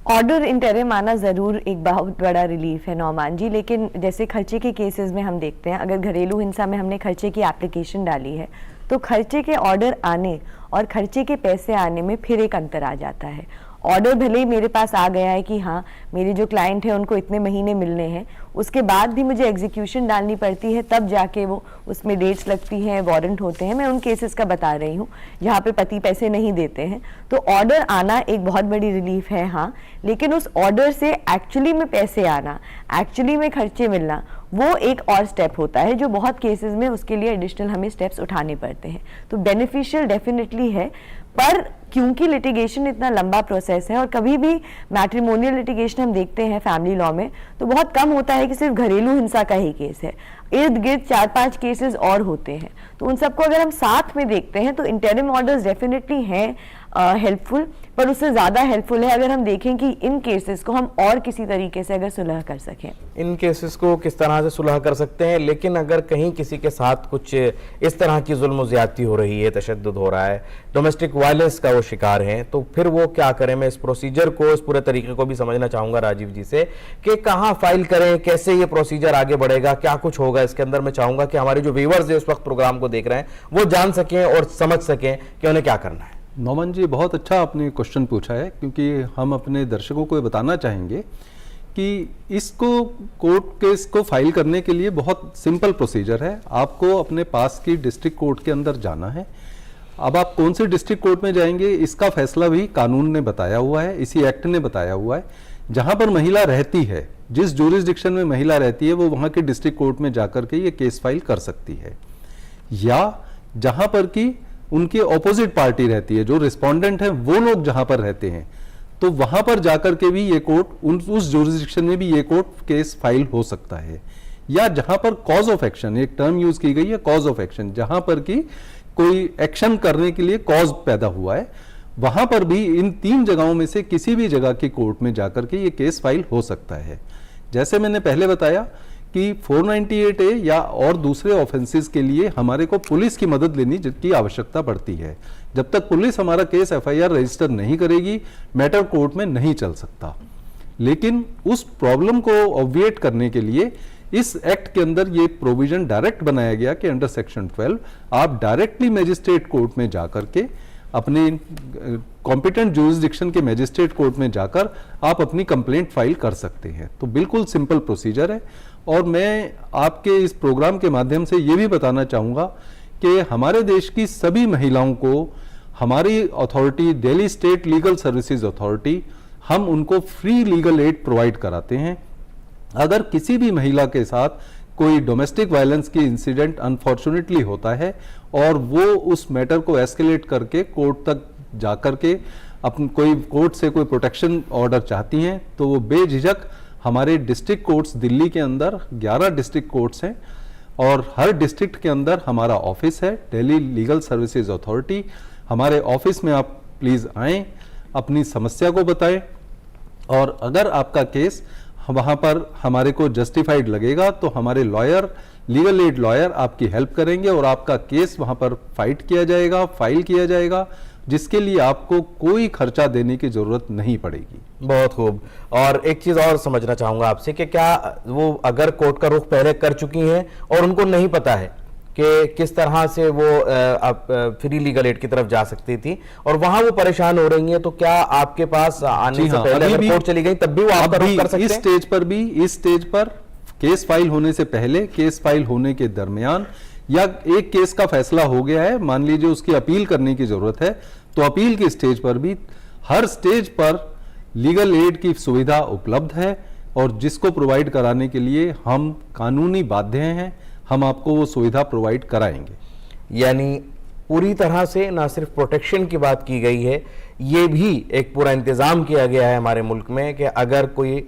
ऑर्डर इंटरिम आना ज़रूर एक बहुत बड़ा रिलीफ है नौमान जी, लेकिन जैसे खर्चे के केसेस में हम देखते हैं, अगर घरेलू हिंसा में हमने खर्चे की एप्लीकेशन डाली है तो खर्चे के ऑर्डर आने और खर्चे के पैसे आने में फिर एक अंतर आ जाता है। ऑर्डर भले ही मेरे पास आ गया है कि हाँ मेरे जो क्लाइंट है उनको इतने महीने मिलने हैं, उसके बाद भी मुझे एग्जीक्यूशन डालनी पड़ती है, तब जाके वो उसमें डेट्स लगती हैं, वारंट होते हैं। मैं उन केसेस का बता रही हूँ जहाँ पे पति पैसे नहीं देते हैं। तो ऑर्डर आना एक बहुत बड़ी रिलीफ है हाँ, लेकिन उस ऑर्डर से एक्चुअली में पैसे आना, एक्चुअली में खर्चे मिलना, वो एक और स्टेप होता है जो बहुत केसेस में उसके लिए एडिशनल हमें स्टेप्स उठाने पड़ते हैं। तो बेनिफिशियल डेफिनेटली है, पर क्योंकि लिटिगेशन इतना लंबा प्रोसेस है और कभी भी मैट्रिमोनियल लिटिगेशन हम देखते हैं फैमिली लॉ में तो बहुत कम होता है कि सिर्फ घरेलू हिंसा का ही केस है, इर्द गिर्द 4-5 केसेस और होते हैं। तो उन सबको अगर हम साथ में देखते हैं तो इंटरिम ऑर्डर्स डेफिनेटली हैं हेल्पफुल, पर उससे ज़्यादा हेल्पफुल है अगर हम देखें कि इन केसेस को हम और किसी तरीके से अगर सुलह कर सकें। इन केसेस को किस तरह से सुलह कर सकते हैं, लेकिन अगर कहीं किसी के साथ कुछ इस तरह की जुल्म ज़्यादती हो रही है, तशद्दुद हो रहा है, डोमेस्टिक वायलेंस का वो शिकार हैं, तो फिर वो क्या करें? मैं इस प्रोसीजर को, इस पूरे तरीके को भी समझना चाहूँगा राजीव जी से कि कहाँ फाइल करें, कैसे ये प्रोसीजर आगे बढ़ेगा, क्या कुछ होगा इसके अंदर। मैं चाहूँगा कि हमारे जो व्यूअर्स है इस वक्त प्रोग्राम को देख रहे हैं वो जान सकें और समझ सकें कि उन्हें क्या करना है। नौमान जी बहुत अच्छा आपने क्वेश्चन पूछा है, क्योंकि हम अपने दर्शकों को बताना चाहेंगे कि इसको कोर्ट केस को फाइल करने के लिए बहुत सिंपल प्रोसीजर है। आपको अपने पास की डिस्ट्रिक्ट कोर्ट के अंदर जाना है। अब आप कौन से डिस्ट्रिक्ट कोर्ट में जाएंगे इसका फैसला भी कानून ने बताया हुआ है, इसी एक्ट ने बताया हुआ है। जहां पर महिला रहती है, जिस ज्यूरिसडिक्शन में महिला रहती है, वो वहां के डिस्ट्रिक्ट कोर्ट में जाकर के ये केस फाइल कर सकती है। या जहां पर कि उनकी ऑपोजिट पार्टी रहती है, जो रिस्पोंडेंट है वो लोग जहां पर रहते हैं, तो वहां पर जाकर के भी ये कोर्ट उस ज्यूरिसडिक्शन में भी ये कोर्ट केस फाइल हो सकता है। या जहां पर कॉज ऑफ एक्शन, एक टर्म यूज की गई है कॉज ऑफ एक्शन, जहां पर कि कोई एक्शन करने के लिए कॉज पैदा हुआ है, वहां पर भी इन 3 जगहों में से किसी भी जगह की कोर्ट में जाकर के ये केस फाइल हो सकता है। जैसे मैंने पहले बताया कि 498A या और दूसरे ऑफेंसेस के लिए हमारे को पुलिस की मदद लेने की आवश्यकता पड़ती है। जब तक पुलिस हमारा केस FIR रजिस्टर नहीं करेगी, मैटर कोर्ट में नहीं चल सकता। लेकिन उस प्रॉब्लम को ऑब्विएट करने के लिए इस एक्ट के अंदर ये प्रोविजन डायरेक्ट बनाया गया कि अंडर सेक्शन 12 आप डायरेक्टली मैजिस्ट्रेट कोर्ट में जाकर के, अपने कॉम्पिटेंट ज्यूरिसडिक्शन के मैजिस्ट्रेट कोर्ट में जाकर आप अपनी कंप्लेंट फाइल कर सकते हैं। तो बिल्कुल सिंपल प्रोसीजर है। और मैं आपके इस प्रोग्राम के माध्यम से ये भी बताना चाहूँगा कि हमारे देश की सभी महिलाओं को हमारी authority, Delhi state legal services authority, हम उनको फ्री लीगल एड प्रोवाइड कराते हैं। अगर किसी भी महिला के साथ कोई डोमेस्टिक वायलेंस की इंसिडेंट अनफॉर्चुनेटली होता है और वो उस मैटर को एस्केलेट करके कोर्ट तक जाकर के अपन कोई कोर्ट से कोई प्रोटेक्शन ऑर्डर चाहती हैं, तो वो बेझिझक हमारे डिस्ट्रिक्ट कोर्ट्स, दिल्ली के अंदर 11 डिस्ट्रिक्ट कोर्ट्स हैं और हर डिस्ट्रिक्ट के अंदर हमारा ऑफिस है, दिल्ली लीगल सर्विसेज अथॉरिटी। हमारे ऑफिस में आप प्लीज़ आएँ, अपनी समस्या को बताएं और अगर आपका केस वहाँ पर हमारे को जस्टिफाइड लगेगा तो हमारे लॉयर, लीगल एड लॉयर आपकी हेल्प करेंगे और आपका केस वहाँ पर फाइट किया जाएगा, फाइल किया जाएगा, जिसके लिए आपको कोई खर्चा देने की जरूरत नहीं पड़ेगी। बहुत खूब। और एक चीज़ और समझना चाहूँगा आपसे कि क्या वो अगर कोर्ट का रुख पहले कर चुकी हैं और उनको नहीं पता है कि किस तरह से वो फ्री लीगल एड की तरफ जा सकती थी और वहां वो परेशान हो रही हैं, तो क्या आपके पास आने से पहले अगर कोर्ट चली गई तब भी वो आपका रुख कर सकते हैं? इस स्टेज पर केस फाइल होने से पहले, केस फाइल होने के दरमियान, या एक केस का फैसला हो गया है, मान लीजिए उसकी अपील करने की जरूरत है, तो अपील की स्टेज पर भी हर स्टेज पर लीगल एड की सुविधा उपलब्ध है और जिसको प्रोवाइड कराने के लिए हम कानूनी बाध्य हैं, हम आपको वो सुविधा प्रोवाइड कराएंगे। यानी पूरी तरह से ना सिर्फ प्रोटेक्शन की बात की गई है, ये भी एक पूरा इंतजाम किया गया है हमारे मुल्क में कि अगर कोई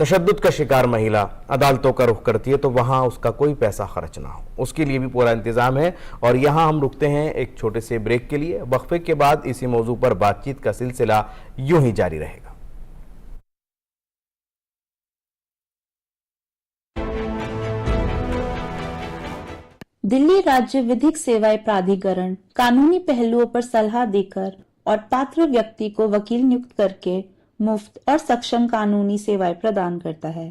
तशद्दुद का शिकार महिला अदालतों का रुख करती है तो वहां उसका कोई पैसा खर्च ना हो, उसके लिए भी पूरा इंतजाम है। और यहां हम रुकते हैं एक छोटे से ब्रेक के लिए। वक्फे के बाद इसी मौजू पर बातचीत का सिलसिला यूं ही जारी रहेगा। दिल्ली राज्य विधिक सेवाएं प्राधिकरण कानूनी पहलुओं पर सलाह देकर और पात्र व्यक्ति को वकील नियुक्त करके मुफ्त और सक्षम कानूनी सेवाएं प्रदान करता है।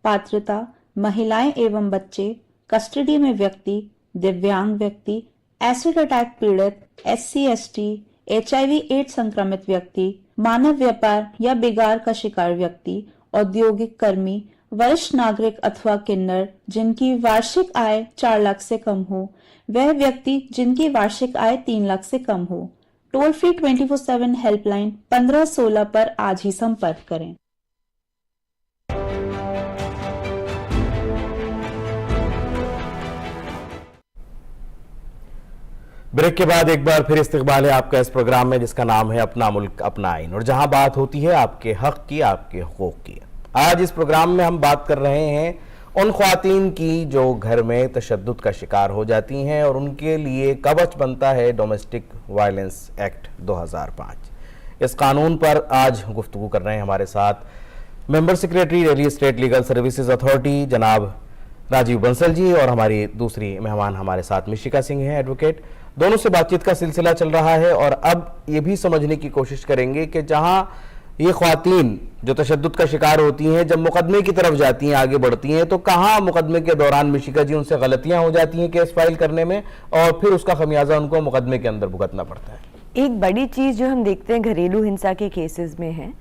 पात्रता: महिलाएं एवं बच्चे, कस्टडी में व्यक्ति, दिव्यांग व्यक्ति, एसिड अटैक पीड़ित, SC/ST, HIV/AIDS संक्रमित व्यक्ति, मानव व्यापार या बिगाड़ का शिकार व्यक्ति, औद्योगिक कर्मी, वरिष्ठ नागरिक अथवा किन्नर जिनकी वार्षिक आय 4 लाख से कम हो, वह व्यक्ति जिनकी वार्षिक आय 3 लाख से कम हो। टोल फ्री 24/7 हेल्पलाइन 1516 पर आज ही संपर्क करें। ब्रेक के बाद एक बार फिर इस्तकबाल है आपका इस प्रोग्राम में जिसका नाम है अपना मुल्क अपना आइन, और जहां बात होती है आपके हक की, आपके हुकूक की। आज इस प्रोग्राम में हम बात कर रहे हैं उन ख्वातीन की जो घर में तशद्दुद का शिकार हो जाती हैं और उनके लिए कवच बनता है डोमेस्टिक वायलेंस एक्ट 2005। इस कानून पर आज गुफ्तगू कर रहे हैं हमारे साथ member secretary Delhi state legal services authority जनाब राजीव बंसल जी, और हमारी दूसरी मेहमान हमारे साथ मिशिका सिंह हैं, एडवोकेट। दोनों से बातचीत का सिलसिला चल रहा है और अब ये भी समझने की कोशिश करेंगे कि जहां ये ख्वातीन जो तशद्दुद का शिकार होती हैं जब मुकदमे की तरफ जाती हैं, आगे बढ़ती हैं, तो कहाँ मुकदमे के दौरान मिशिका जी उनसे गलतियां हो जाती हैं केस फाइल करने में और फिर उसका खमियाजा उनको मुकदमे के अंदर भुगतना पड़ता है। एक बड़ी चीज जो हम देखते हैं घरेलू हिंसा के केसेस में है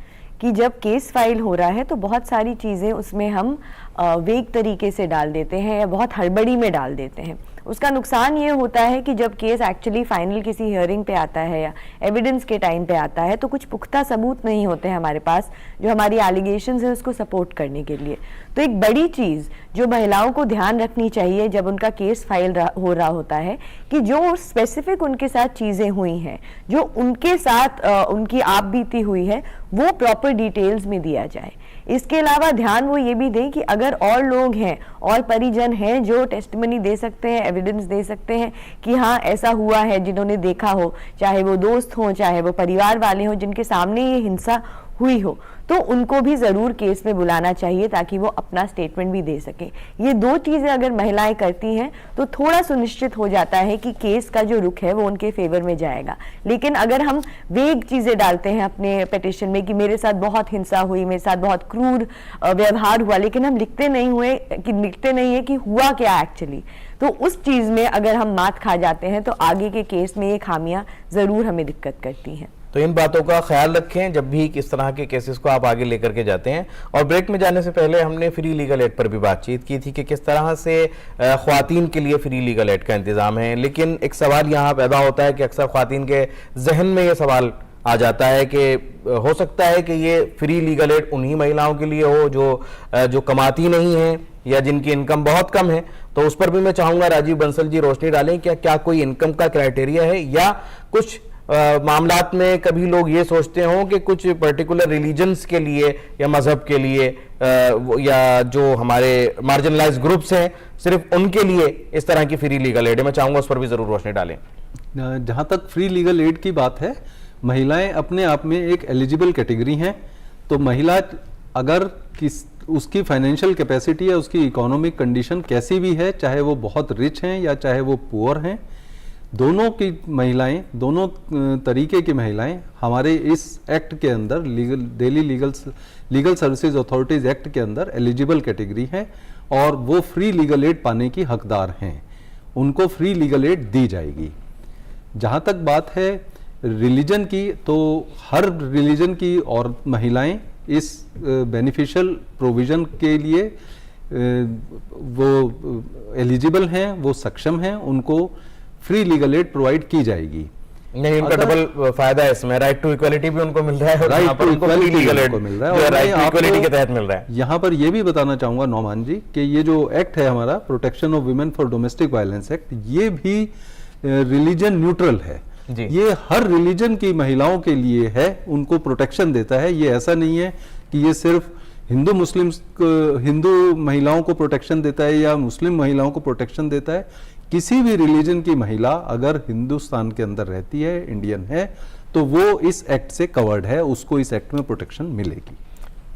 कि जब केस फाइल हो रहा है तो बहुत सारी चीज़ें उसमें हम वेग तरीके से डाल देते हैं या बहुत हड़बड़ी में डाल देते हैं। उसका नुकसान ये होता है कि जब केस एक्चुअली फाइनल किसी हियरिंग पे आता है या एविडेंस के टाइम पे आता है तो कुछ पुख्ता सबूत नहीं होते हैं हमारे पास जो हमारी एलिगेशंस है उसको सपोर्ट करने के लिए। तो एक बड़ी चीज़ जो महिलाओं को ध्यान रखनी चाहिए जब उनका केस फाइल हो रहा होता है कि जो स्पेसिफिक उनके साथ चीज़ें हुई हैं, जो उनके साथ उनकी आप बीती हुई है, वो प्रॉपर डिटेल्स में दिया जाए। इसके अलावा ध्यान वो ये भी दें कि अगर और लोग हैं और परिजन हैं जो टेस्टिमनी दे सकते हैं, एविडेंस दे सकते हैं कि हाँ ऐसा हुआ है, जिन्होंने देखा हो, चाहे वो दोस्त हों चाहे वो परिवार वाले हों जिनके सामने ये हिंसा हुई हो, तो उनको भी ज़रूर केस में बुलाना चाहिए ताकि वो अपना स्टेटमेंट भी दे सकें। ये दो चीज़ें अगर महिलाएं करती हैं तो थोड़ा सुनिश्चित हो जाता है कि केस का जो रुख है वो उनके फेवर में जाएगा। लेकिन अगर हम वेग चीज़ें डालते हैं अपने पिटिशन में कि मेरे साथ बहुत हिंसा हुई, मेरे साथ बहुत क्रूर व्यवहार हुआ, लेकिन हम लिखते नहीं है कि हुआ क्या एक्चुअली, तो उस चीज़ में अगर हम मात खा जाते हैं तो आगे के केस में ये खामियां ज़रूर हमें दिक्कत करती हैं। तो इन बातों का ख्याल रखें जब भी किस तरह के केसेस को आप आगे लेकर के जाते हैं। और ब्रेक में जाने से पहले हमने फ्री लीगल एड पर भी बातचीत की थी कि किस तरह से ख्वातीन के लिए फ्री लीगल एड का इंतजाम है, लेकिन एक सवाल यहाँ पैदा होता है कि अक्सर ख्वातीन के जहन में ये सवाल आ जाता है कि हो सकता है कि ये फ्री लीगल एड उन्हीं महिलाओं के लिए हो जो कमाती नहीं हैं या जिनकी इनकम बहुत कम है। तो उस पर भी मैं चाहूँगा राजीव बंसल जी रोशनी डालें, क्या कोई इनकम का क्राइटेरिया है या कुछ मामलात में कभी लोग ये सोचते हों कि कुछ पर्टिकुलर रिलीजन्स के लिए या मजहब के लिए या जो हमारे मार्जिनलाइज ग्रुप्स हैं सिर्फ उनके लिए इस तरह की फ्री लीगल एड है। मैं चाहूँगा उस पर भी ज़रूर रोशनी डालें। जहाँ तक फ्री लीगल एड की बात है, महिलाएं अपने आप में एक एलिजिबल कैटेगरी हैं। तो महिला अगर उसकी फाइनेंशियल कैपेसिटी या उसकी इकोनॉमिक कंडीशन कैसी भी है, चाहे वो बहुत रिच हैं या चाहे वो पुअर हैं, दोनों की महिलाएं, दोनों तरीके की महिलाएं हमारे इस एक्ट के अंदर Delhi legal services authorities act के अंदर एलिजिबल कैटेगरी है और वो फ्री लीगल एड पाने की हकदार हैं। उनको फ्री लीगल एड दी जाएगी। जहां तक बात है रिलीजन की, तो हर रिलीजन की और महिलाएं इस बेनिफिशियल प्रोविजन के लिए वो एलिजिबल हैं, वो सक्षम हैं, उनको फ्री लीगल एड प्रोवाइड की जाएगी। नहीं, उनका डबल फायदा है इसमें, राइट टू इक्वालिटी भी उनको मिल रहा है और राइट टू इक्वालिटी मिल रहा है और इक्वालिटी के तहत मिल रहा है। यहाँ पर ये भी बताना चाहूंगा नौमान जी कि ये जो एक्ट है हमारा protection of women for domestic violence act, ये भी रिलीजन न्यूट्रल है। जी। ये हर रिलीजन की महिलाओं के लिए है, उनको प्रोटेक्शन देता है। ये ऐसा नहीं है कि ये सिर्फ हिंदू हिंदू महिलाओं को प्रोटेक्शन देता है या मुस्लिम महिलाओं को प्रोटेक्शन देता है। किसी भी रिलीजन की महिला अगर हिंदुस्तान के अंदर रहती है, इंडियन है, तो वो इस एक्ट से कवर्ड है, उसको इस एक्ट में प्रोटेक्शन मिलेगी।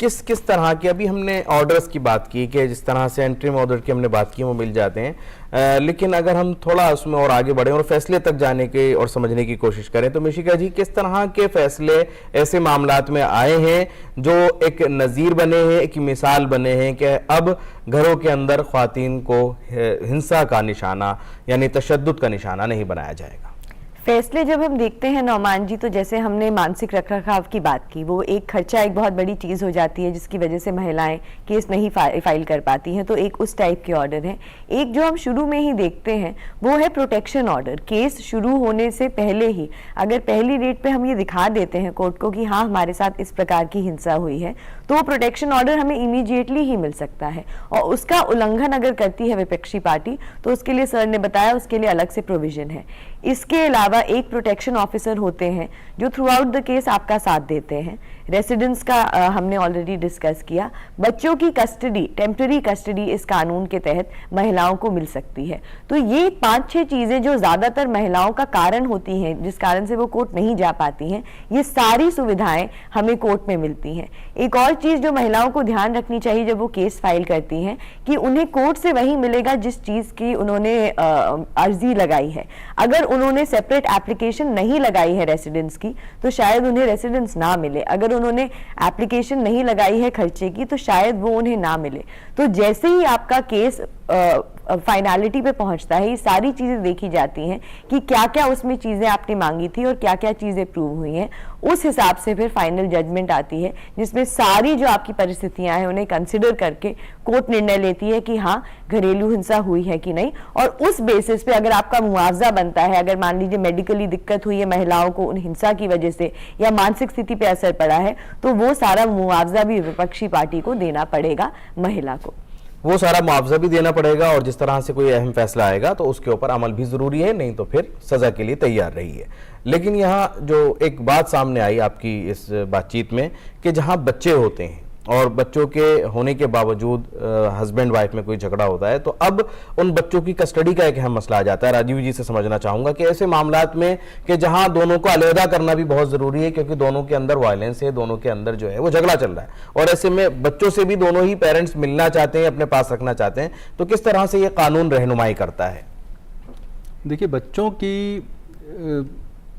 किस किस तरह की, अभी हमने ऑर्डर्स की बात की कि जिस तरह से एंट्री ऑर्डर की हमने बात की वो मिल जाते हैं, लेकिन अगर हम थोड़ा उसमें और आगे बढ़े और फैसले तक जाने के और समझने की कोशिश करें तो मिशिका जी किस तरह के फैसले ऐसे मामलात में आए हैं जो एक नज़ीर बने हैं, एक मिसाल बने हैं कि अब घरों के अंदर ख्वातीन को हिंसा का निशाना यानी तशद्दुद का निशाना नहीं बनाया जाएगा? फैसले जब हम देखते हैं नौमान जी, तो जैसे हमने मानसिक रखरखाव की बात की, वो एक खर्चा एक बहुत बड़ी चीज़ हो जाती है जिसकी वजह से महिलाएं केस नहीं फाइल कर पाती हैं, तो एक उस टाइप के ऑर्डर हैं। एक जो हम शुरू में ही देखते हैं वो है प्रोटेक्शन ऑर्डर। केस शुरू होने से पहले ही अगर पहली डेट पे हम ये दिखा देते हैं कोर्ट को कि हाँ हमारे साथ इस प्रकार की हिंसा हुई है, तो वो प्रोटेक्शन ऑर्डर हमें इमीडिएटली ही मिल सकता है। और उसका उल्लंघन अगर करती है विपक्षी पार्टी तो उसके लिए सर ने बताया उसके लिए अलग से प्रोविजन है। इसके अलावा एक प्रोटेक्शन ऑफिसर होते हैं जो थ्रू आउट द केस आपका साथ देते हैं। रेसिडेंस का हमने ऑलरेडी डिस्कस किया। बच्चों की कस्टडी, टेम्पररी कस्टडी इस कानून के तहत महिलाओं को मिल सकती है। तो ये 5-6 चीजें जो ज्यादातर महिलाओं का कारण होती हैं, जिस कारण से वो कोर्ट नहीं जा पाती हैं, ये सारी सुविधाएं हमें कोर्ट में मिलती हैं। एक और चीज जो महिलाओं को ध्यान रखनी चाहिए जब वो केस फाइल करती हैं कि उन्हें कोर्ट से वही मिलेगा जिस चीज की उन्होंने अर्जी लगाई है। अगर उन्होंने सेपरेट एप्लीकेशन नहीं लगाई है रेसिडेंस की तो शायद उन्हें रेसिडेंस ना मिले। अगर उन्होंने एप्लीकेशन नहीं लगाई है खर्चे की तो शायद वो उन्हें ना मिले। तो जैसे ही आपका केस फाइनलिटी पे पहुंचता है, ये सारी चीजें देखी जाती हैं कि क्या क्या उसमें चीजें आपने मांगी थी और क्या क्या चीजें प्रूव हुई हैं। उस हिसाब से फिर फाइनल जजमेंट आती है जिसमें सारी जो आपकी परिस्थितियां हैं उन्हें कंसिडर करके कोर्ट निर्णय लेती है कि हाँ घरेलू हिंसा हुई है कि नहीं। और उस बेसिस पे अगर आपका मुआवजा बनता है, अगर मान लीजिए मेडिकली दिक्कत हुई है महिलाओं को उन हिंसा की वजह से या मानसिक स्थिति पे असर पड़ा है, तो वो सारा मुआवजा भी विपक्षी पार्टी को देना पड़ेगा महिला को। वो सारा मुआवजा भी देना पड़ेगा और जिस तरह से कोई अहम फैसला आएगा तो उसके ऊपर अमल भी जरूरी है, नहीं तो फिर सजा के लिए तैयार रही है। लेकिन यहाँ जो एक बात सामने आई आपकी इस बातचीत में कि जहाँ बच्चे होते हैं और बच्चों के होने के बावजूद हस्बैंड वाइफ में कोई झगड़ा होता है तो अब उन बच्चों की कस्टडी का एक अहम मसला आ जाता है। राजीव जी से समझना चाहूंगा कि ऐसे मामलात में कि जहां दोनों को अलहदा करना भी बहुत जरूरी है क्योंकि दोनों के अंदर वायलेंस है, दोनों के अंदर जो है वो झगड़ा चल रहा है और ऐसे में बच्चों से भी दोनों ही पेरेंट्स मिलना चाहते हैं, अपने पास रखना चाहते हैं, तो किस तरह से ये कानून रहनुमाई करता है? देखिए, बच्चों की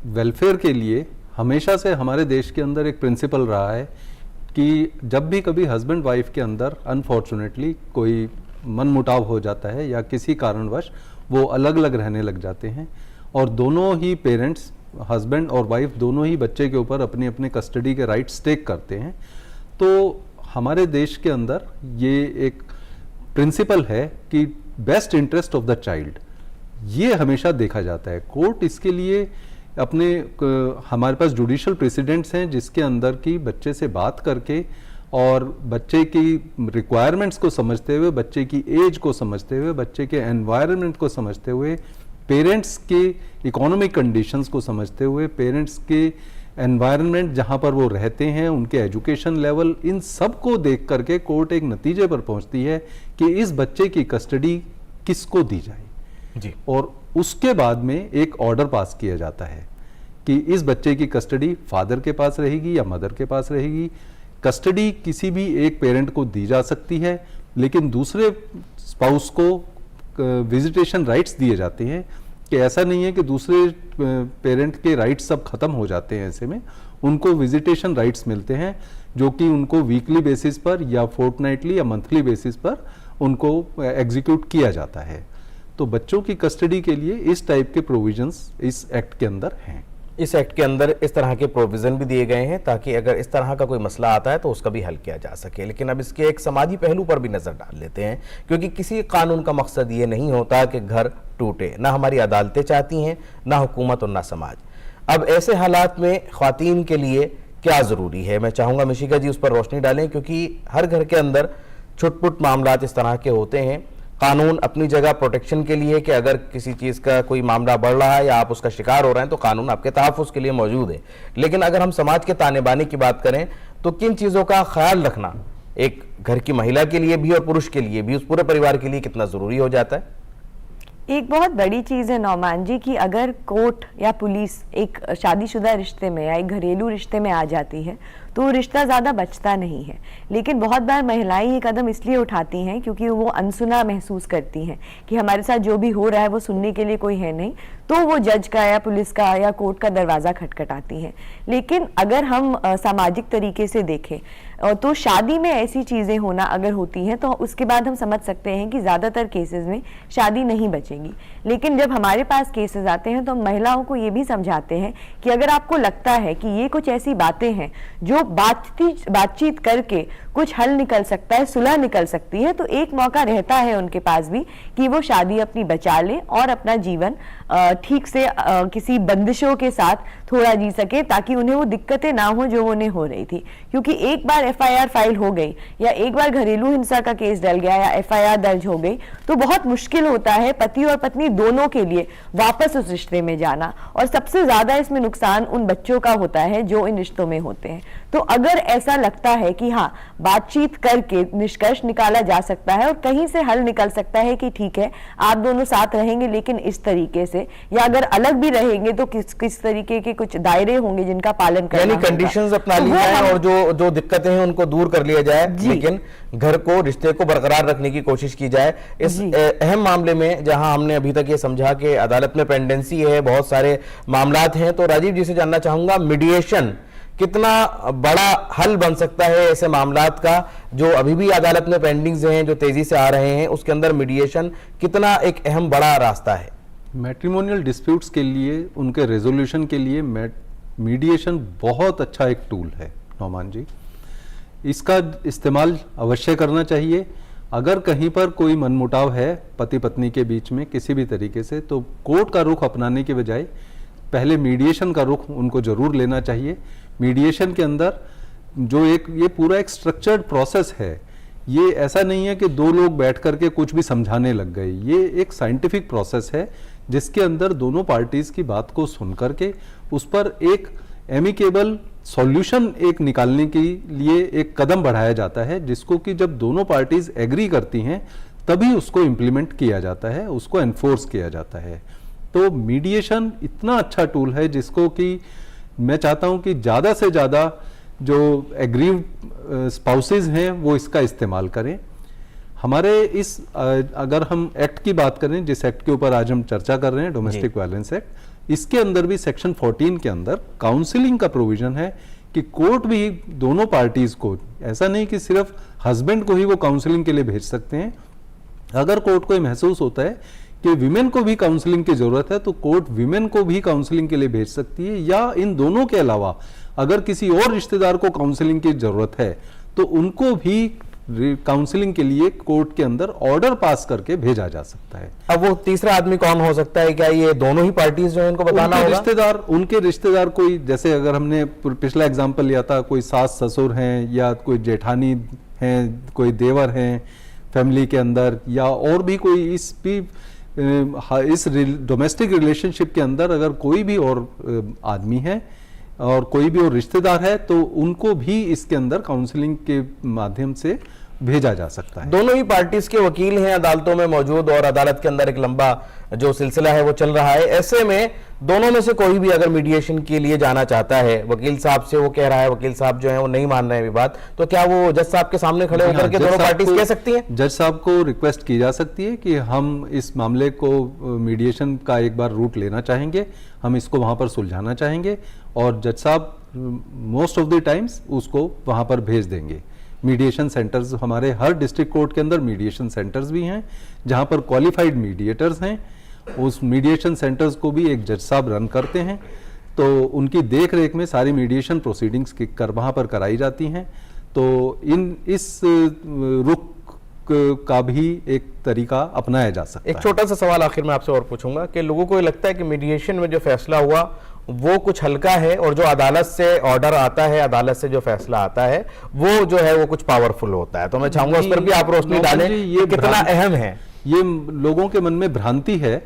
वेलफेयर के लिए हमेशा से हमारे देश के अंदर एक प्रिंसिपल रहा है कि जब भी कभी हस्बैंड वाइफ के अंदर अनफॉर्चुनेटली कोई मनमुटाव हो जाता है या किसी कारणवश वो अलग अलग रहने लग जाते हैं और दोनों ही पेरेंट्स, हस्बैंड और वाइफ दोनों ही बच्चे के ऊपर अपनी अपनी कस्टडी के राइट्स टेक करते हैं, तो हमारे देश के अंदर ये एक प्रिंसिपल है कि best interest of the child ये हमेशा देखा जाता है। कोर्ट इसके लिए अपने हमारे पास जुडिशियल प्रेसिडेंट्स हैं जिसके अंदर की बच्चे से बात करके और बच्चे की रिक्वायरमेंट्स को समझते हुए, बच्चे की एज को समझते हुए, बच्चे के एनवायरनमेंट को समझते हुए, पेरेंट्स के इकोनॉमिक कंडीशंस को समझते हुए, पेरेंट्स के एनवायरनमेंट जहां पर वो रहते हैं, उनके एजुकेशन लेवल, इन सब को देख करके कोर्ट एक नतीजे पर पहुंचती है कि इस बच्चे की कस्टडी किसको दी जाए जी। और उसके बाद में एक ऑर्डर पास किया जाता है कि इस बच्चे की कस्टडी फादर के पास रहेगी या मदर के पास रहेगी। कस्टडी किसी भी एक पेरेंट को दी जा सकती है लेकिन दूसरे स्पाउस को विजिटेशन राइट्स दिए जाते हैं कि ऐसा नहीं है कि दूसरे पेरेंट के राइट्स सब खत्म हो जाते हैं। ऐसे में उनको विजिटेशन राइट्स मिलते हैं जो कि उनको वीकली बेसिस पर या फोर्टनाइटली या मंथली बेसिस पर उनको एग्जीक्यूट किया जाता है। तो बच्चों की कस्टडी के लिए इस टाइप के प्रोविजंस इस एक्ट के अंदर हैं। इस एक्ट के अंदर इस तरह के प्रोविजन भी दिए गए हैं ताकि अगर इस तरह का कोई मसला आता है तो उसका भी हल किया जा सके। लेकिन अब इसके एक समाजी पहलू पर भी नजर डाल लेते हैं क्योंकि किसी कानून का मकसद ये नहीं होता कि घर टूटे, ना हमारी अदालतें चाहती हैं, ना हुकूमत और ना समाज। अब ऐसे हालात में ख्वातीन के लिए क्या जरूरी है, मैं चाहूंगा मिशिका जी उस पर रोशनी डालें क्योंकि हर घर के अंदर छुटपुट मामलात इस तरह के होते हैं कानून अपनी जगह प्रोटेक्शन के लिए, कि अगर किसी चीज का कोई मामला बढ़ रहा है या आप उसका शिकार हो रहे हैं तो कानून आपके तहफ़्फ़ुज़ के लिए मौजूद है। लेकिन अगर हम समाज के ताने बाने की बात करें तो किन चीजों का ख्याल रखना एक घर की महिला के लिए भी और पुरुष के लिए भी, उस पूरे परिवार के लिए कितना जरूरी हो जाता है? एक बहुत बड़ी चीज़ है नौमान जी कि अगर कोर्ट या पुलिस एक शादीशुदा रिश्ते में या एक घरेलू रिश्ते में आ जाती है तो वो रिश्ता ज़्यादा बचता नहीं है। लेकिन बहुत बार महिलाएं ये कदम इसलिए उठाती हैं क्योंकि वो अनसुना महसूस करती हैं कि हमारे साथ जो भी हो रहा है वो सुनने के लिए कोई है नहीं, तो वो जज का या पुलिस का या कोर्ट का दरवाज़ा खटखटाती हैं। लेकिन अगर हम सामाजिक तरीके से देखें तो शादी में ऐसी चीज़ें होना अगर होती हैं तो उसके बाद हम समझ सकते हैं कि ज़्यादातर केसेस में शादी नहीं बचेगी। लेकिन जब हमारे पास केसेस आते हैं तो हम महिलाओं को ये भी समझाते हैं कि अगर आपको लगता है कि ये कुछ ऐसी बातें हैं जो बातचीत करके कुछ हल निकल सकता है, सुलह निकल सकती है, तो एक मौका रहता है उनके पास भी कि वो शादी अपनी बचा लें और अपना जीवन ठीक से किसी बंदिशों के साथ थोड़ा जी सके, ताकि उन्हें वो दिक्कतें ना हो जो उन्हें हो रही थी। क्योंकि एक बार एफआईआर फाइल हो गई या एक बार घरेलू हिंसा का केस डल गया या एफआईआर दर्ज हो गई तो बहुत मुश्किल होता है पति और पत्नी दोनों के लिए वापस उस रिश्ते में जाना, और सबसे ज्यादा इसमें नुकसान उन बच्चों का होता है जो इन रिश्तों में होते हैं। तो अगर ऐसा लगता है कि हाँ, बातचीत करके निष्कर्ष निकाला जा सकता है और कहीं से हल निकल सकता है कि ठीक है आप दोनों साथ रहेंगे लेकिन इस तरीके से, या अगर अलग भी रहेंगे तो किस तरीके के कुछ दायरे होंगे जिनका पालन करना, यानी कंडीशंस अपना ली जाए और जो दिक्कतें हैं उनको दूर कर लिया जाए, लेकिन घर को, रिश्ते को बरकरार रखने की कोशिश की जाए। इस अहम मामले में जहां हमने अभी तक ये समझा कि अदालत में पेंडेंसी है, बहुत सारे मामलात हैं, तो राजीव जी से जानना चाहूंगा मीडिएशन कितना बड़ा हल बन सकता है ऐसे मामलात का जो अभी भी अदालत में पेंडिंग्स हैं, जो तेजी से आ रहे हैं, उसके अंदर मीडिएशन कितना एक अहम बड़ा रास्ता है? मैट्रिमोनियल डिस्प्यूट्स के लिए, उनके रेजोल्यूशन के लिए मीडिएशन बहुत अच्छा एक टूल है नौमान जी, इसका इस्तेमाल अवश्य करना चाहिए। अगर कहीं पर कोई मनमुटाव है पति पत्नी के बीच में किसी भी तरीके से, तो कोर्ट का रुख अपनाने के बजाय पहले मीडिएशन का रुख उनको जरूर लेना चाहिए। मीडिएशन के अंदर जो ये पूरा एक स्ट्रक्चर्ड प्रोसेस है, ये ऐसा नहीं है कि दो लोग बैठ करके कुछ भी समझाने लग गए, ये एक साइंटिफिक प्रोसेस है जिसके अंदर दोनों पार्टीज की बात को सुन करके उस पर एक एमिकेबल सॉल्यूशन एक निकालने के लिए एक कदम बढ़ाया जाता है, जिसको कि जब दोनों पार्टीज एग्री करती हैं तभी उसको इम्प्लीमेंट किया जाता है, उसको एनफोर्स किया जाता है। तो मीडिएशन इतना अच्छा टूल है जिसको कि मैं चाहता हूं कि ज़्यादा से ज़्यादा जो एग्रीव्ड स्पाउसेस हैं वो इसका इस्तेमाल करें। हमारे इस अगर हम एक्ट की बात करें, जिस एक्ट के ऊपर आज हम चर्चा कर रहे हैं, डोमेस्टिक वायलेंस एक्ट, इसके अंदर भी सेक्शन 14 के अंदर काउंसलिंग का प्रोविजन है कि कोर्ट भी दोनों पार्टीज को, ऐसा नहीं कि सिर्फ हस्बैंड को ही वो काउंसलिंग के लिए भेज सकते हैं। अगर कोर्ट को महसूस होता है कि विमेन को भी काउंसलिंग की जरूरत है तो कोर्ट विमेन को भी काउंसलिंग के लिए भेज सकती है, या इन दोनों के अलावा अगर किसी और रिश्तेदार को काउंसलिंग की जरूरत है तो उनको भी काउंसलिंग के लिए कोर्ट के अंदर ऑर्डर पास करके भेजा जा सकता है। अब वो तीसरा आदमी कौन हो सकता है? क्या ये दोनों ही पार्टीज जो है इनको बताना होगा? उनके रिश्तेदार कोई, जैसे अगर हमने पिछला एग्जांपल लिया था, कोई सास ससुर हैं या कोई जेठानी हैं, कोई देवर हैं फैमिली के अंदर, या और भी कोई इस डोमेस्टिक रिलेशनशिप के अंदर अगर कोई भी और आदमी है और कोई भी और रिश्तेदार है तो उनको भी इसके अंदर काउंसलिंग के माध्यम से भेजा जा सकता है। दोनों ही पार्टीज के वकील हैं अदालतों में मौजूद और अदालत के अंदर एक लंबा जो सिलसिला है वो चल रहा है। ऐसे में दोनों में से कोई भी अगर मीडिएशन के लिए जाना चाहता है, वकील साहब से वो कह रहा है, वकील साहब जो है वो नहीं मान रहे हैं बात, तो क्या वो जज साहब के सामने खड़े होकर के दोनों पार्टीज कह सकती हैं? जज साहब को रिक्वेस्ट की जा सकती है कि हम इस मामले को मीडिएशन का एक बार रूट लेना चाहेंगे, हम इसको वहां पर सुलझाना चाहेंगे, और जज साहब मोस्ट ऑफ द टाइम्स उसको वहां पर भेज देंगे। मीडिएशन सेंटर्स हमारे हर डिस्ट्रिक्ट कोर्ट के अंदर मीडिएशन सेंटर्स भी हैं जहां पर क्वालिफाइड मीडिएटर्स हैं। उस मीडिएशन सेंटर्स को भी एक जज साहब रन करते हैं, तो उनकी देख रेख में सारी मीडिएशन प्रोसीडिंग्स वहां पर कराई जाती हैं। तो इस रुख का भी एक तरीका अपनाया जा सकता है। एक छोटा सा सवाल आखिर में आपसे और पूछूंगा कि लोगों को ये लगता है कि मीडिएशन में जो फैसला हुआ वो कुछ हल्का है और जो अदालत से ऑर्डर आता है, अदालत से जो फैसला आता है वो जो है वो कुछ पावरफुल होता है, तो मैं चाहूंगा उस पर भी आप रोशनी डालें, ये कितना अहम है। ये लोगों के मन में भ्रांति है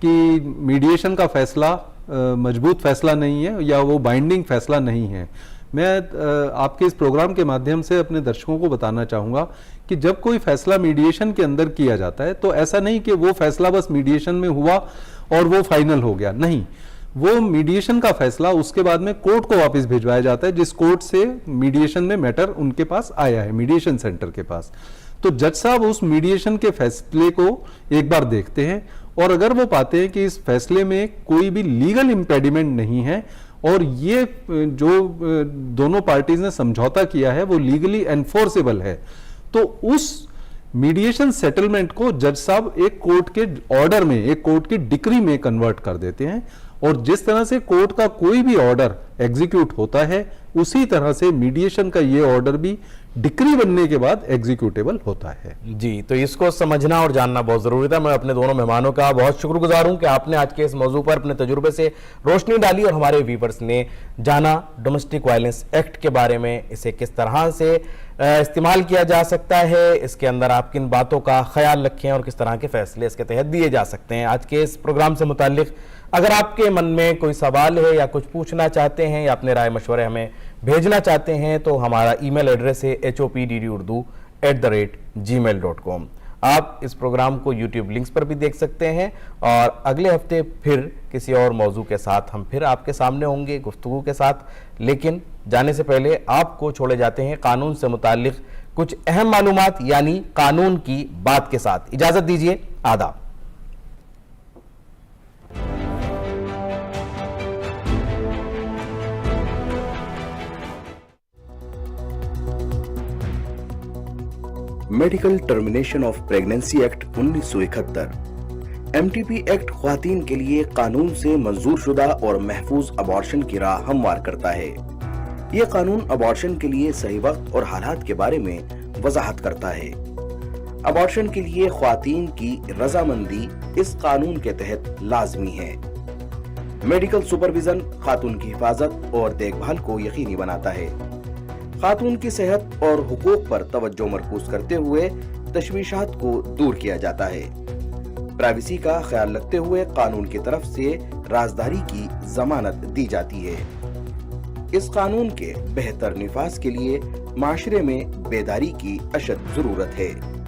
कि मीडिएशन का फैसला मजबूत फैसला नहीं है या वो बाइंडिंग फैसला नहीं है। मैं आपके इस प्रोग्राम के माध्यम से अपने दर्शकों को बताना चाहूँगा कि जब कोई फैसला मीडिएशन के अंदर किया जाता है तो ऐसा नहीं कि वो फैसला बस मीडिएशन में हुआ और वो फाइनल हो गया, नहीं, वो मीडिएशन का फैसला उसके बाद में कोर्ट को वापस भिजवाया जाता है, जिस कोर्ट से मीडिएशन में मैटर उनके पास आया है, मीडिएशन सेंटर के पास। तो जज साहब उस मीडिएशन के फैसले को एक बार देखते हैं और अगर वो पाते हैं कि इस फैसले में कोई भी लीगल इम्पेडिमेंट नहीं है और ये जो दोनों पार्टीज ने समझौता किया है वो लीगली एनफोर्सेबल है, तो उस मीडिएशन सेटलमेंट को जज साहब एक कोर्ट के ऑर्डर में, एक कोर्ट की डिक्री में कन्वर्ट कर देते हैं। और जिस तरह से कोर्ट का कोई भी ऑर्डर एग्जीक्यूट होता है उसी तरह से मीडिएशन का ये ऑर्डर भी डिक्री बनने के बाद एग्जीक्यूटेबल होता है। जी, तो इसको समझना और जानना बहुत जरूरी था। मैं अपने दोनों मेहमानों का बहुत शुक्रगुजार हूं कि आपने आज के इस मौजू पर अपने तजुर्बे से रोशनी डाली और हमारे व्यूअर्स ने जाना डोमेस्टिक वायलेंस एक्ट के बारे में, इसे किस तरह से इस्तेमाल किया जा सकता है, इसके अंदर आप किन बातों का ख्याल रखें और किस तरह के फैसले इसके तहत दिए जा सकते हैं। आज के इस प्रोग्राम से मुताल्लिक अगर आपके मन में कोई सवाल है या कुछ पूछना चाहते हैं या अपने राय मशवरे हमें भेजना चाहते हैं तो हमारा ईमेल एड्रेस है hopdurdu@gmail.com। आप इस प्रोग्राम को YouTube लिंक्स पर भी देख सकते हैं और अगले हफ्ते फिर किसी और मौजू के साथ हम फिर आपके सामने होंगे गुफ्तगू के साथ। लेकिन जाने से पहले आपको छोड़े जाते हैं कानून से मुताल्लिक कुछ अहम मालूमात यानी कानून की बात के साथ। इजाजत दीजिए, आदाब। Medical termination of pregnancy act 1971 MTP act ख्वातीन के लिए कानून से मंजूर शुदा और महफूज अबॉर्शन की राह हमवार करता है। यह कानून अबॉर्शन के लिए सही वक्त और हालात के बारे में वजाहत करता है। अबॉर्शन के लिए ख्वातीन की रजामंदी इस कानून के तहत लाजमी है। मेडिकल सुपरविजन खातून की हिफाजत और देखभाल को यकीनी बनाता है। खातून की सेहत और हुकूक पर तवज्जो मरकूज करते हुए तशवीशात को दूर किया जाता है। प्राइवेसी का ख्याल रखते हुए कानून की तरफ से राजदारी की जमानत दी जाती है। इस कानून के बेहतर निफाज के लिए माशरे में बेदारी की अशद जरूरत है।